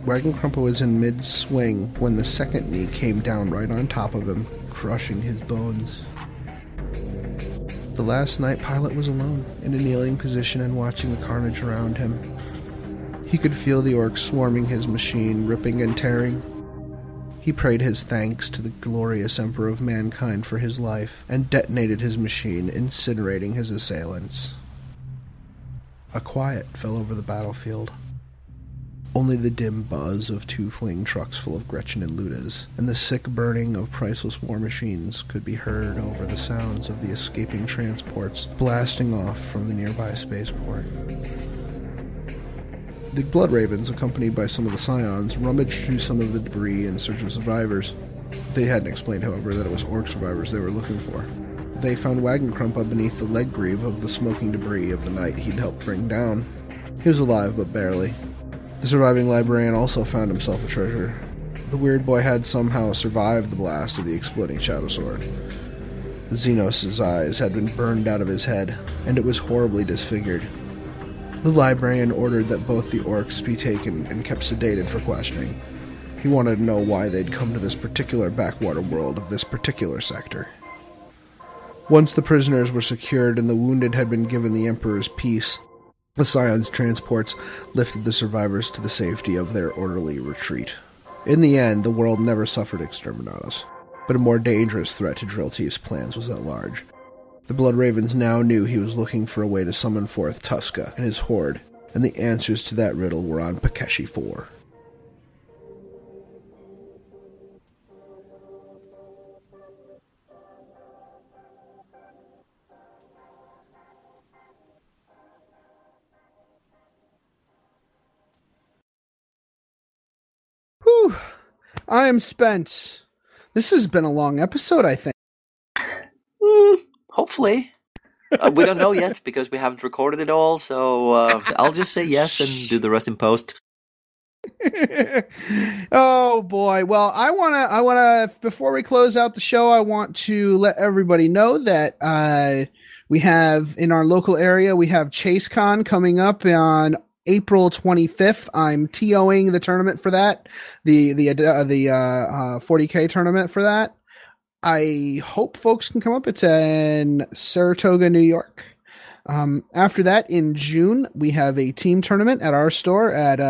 Wagenkrumpa was in mid-swing when the second knee came down right on top of him, crushing his bones. The last Night Pilot was alone, in a kneeling position and watching the carnage around him. He could feel the orcs swarming his machine, ripping and tearing. He prayed his thanks to the glorious Emperor of Mankind for his life, and detonated his machine, incinerating his assailants. A quiet fell over the battlefield. Only the dim buzz of 2 fleeing trucks full of Gretchen and Ludas, and the sick burning of priceless war machines could be heard over the sounds of the escaping transports blasting off from the nearby spaceport. The Bloodravens, accompanied by some of the Scions, rummaged through some of the debris in search of survivors. They hadn't explained, however, that it was orc survivors they were looking for. They found Wagenkrumpa beneath the leg greave of the smoking debris of the knight he'd helped bring down. He was alive, but barely. The surviving librarian also found himself a treasure. The weird boy had somehow survived the blast of the exploding Shadow Sword. Xenos' eyes had been burned out of his head, and it was horribly disfigured. The librarian ordered that both the orcs be taken and kept sedated for questioning. He wanted to know why they'd come to this particular backwater world of this particular sector. Once the prisoners were secured and the wounded had been given the Emperor's peace, the Scion's transports lifted the survivors to the safety of their orderly retreat. In the end, the world never suffered exterminatus, but a more dangerous threat to Drillteef's plans was at large. The Bloodravens now knew he was looking for a way to summon forth Tuska and his horde, and the answers to that riddle were on Pakeshi 4. Whew! I am spent. This has been a long episode, I think. Hopefully. We don't know yet because we haven't recorded it all, so I'll just say yes and do the rest in post. Oh boy. Well, I want to before we close out the show, I want to let everybody know that we have in our local area, we have ChaseCon coming up on April 25th. I'm TOing the tournament for that, the 40K tournament for that. I hope folks can come up. It's in Saratoga, New York. After that, in June, we have a team tournament at our store at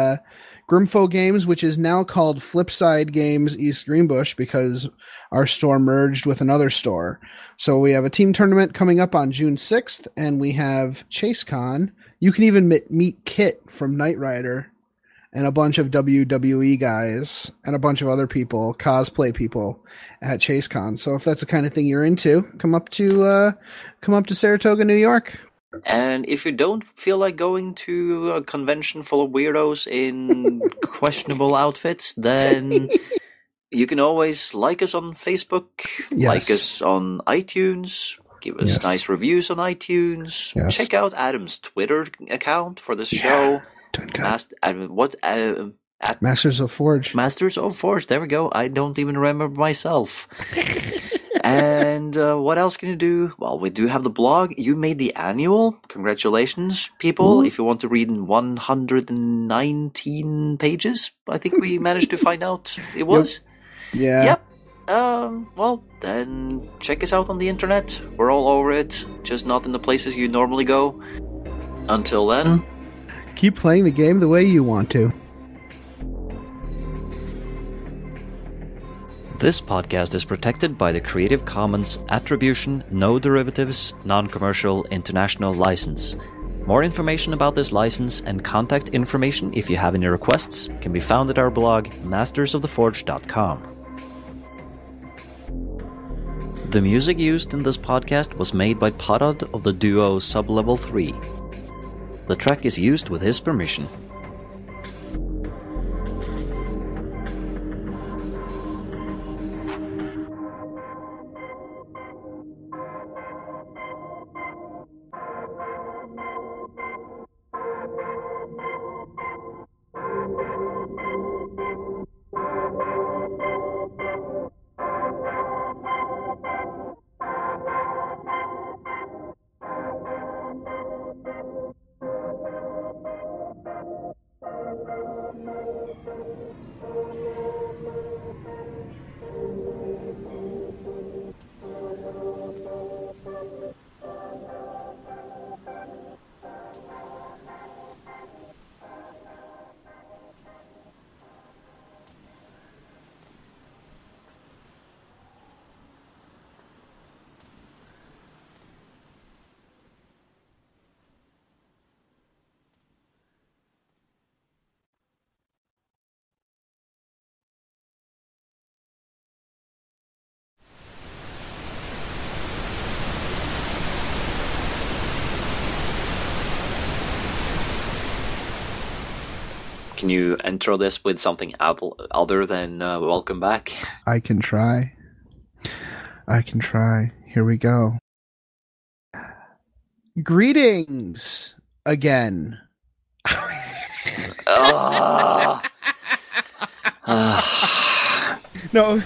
Grimfo Games, which is now called Flipside Games East Greenbush because our store merged with another store. So we have a team tournament coming up on June 6th, and we have ChaseCon. You can even meet Kit from Knight Rider and a bunch of WWE guys and a bunch of other people, cosplay people at ChaseCon. So if that's the kind of thing you're into, come up to Saratoga, New York. And if you don't feel like going to a convention full of weirdos in questionable outfits, then you can always like us on Facebook, Yes. like us on iTunes, Give us nice reviews on iTunes. Yes. Check out Adam's Twitter account for this show. Doing good. At Masters of Forge. Masters of Forge. There we go. I don't even remember myself. And what else can you do? Well, we do have the blog. You made the annual. Congratulations, people. If you want to read in 119 pages, I think we managed to find out it was. Yeah. Yep. Well, then check us out on the internet. We're all over it, just not in the places you normally go. Until then, keep playing the game the way you want to. This podcast is protected by the Creative Commons Attribution, No Derivatives, Non-Commercial, International License. More information about this license and contact information if you have any requests can be found at our blog, mastersoftheforge.com. The music used in this podcast was made by Parad of the duo Sublevel 3. The track is used with his permission. Can you intro this with something other than welcome back? I can try. Here we go. Greetings again. No.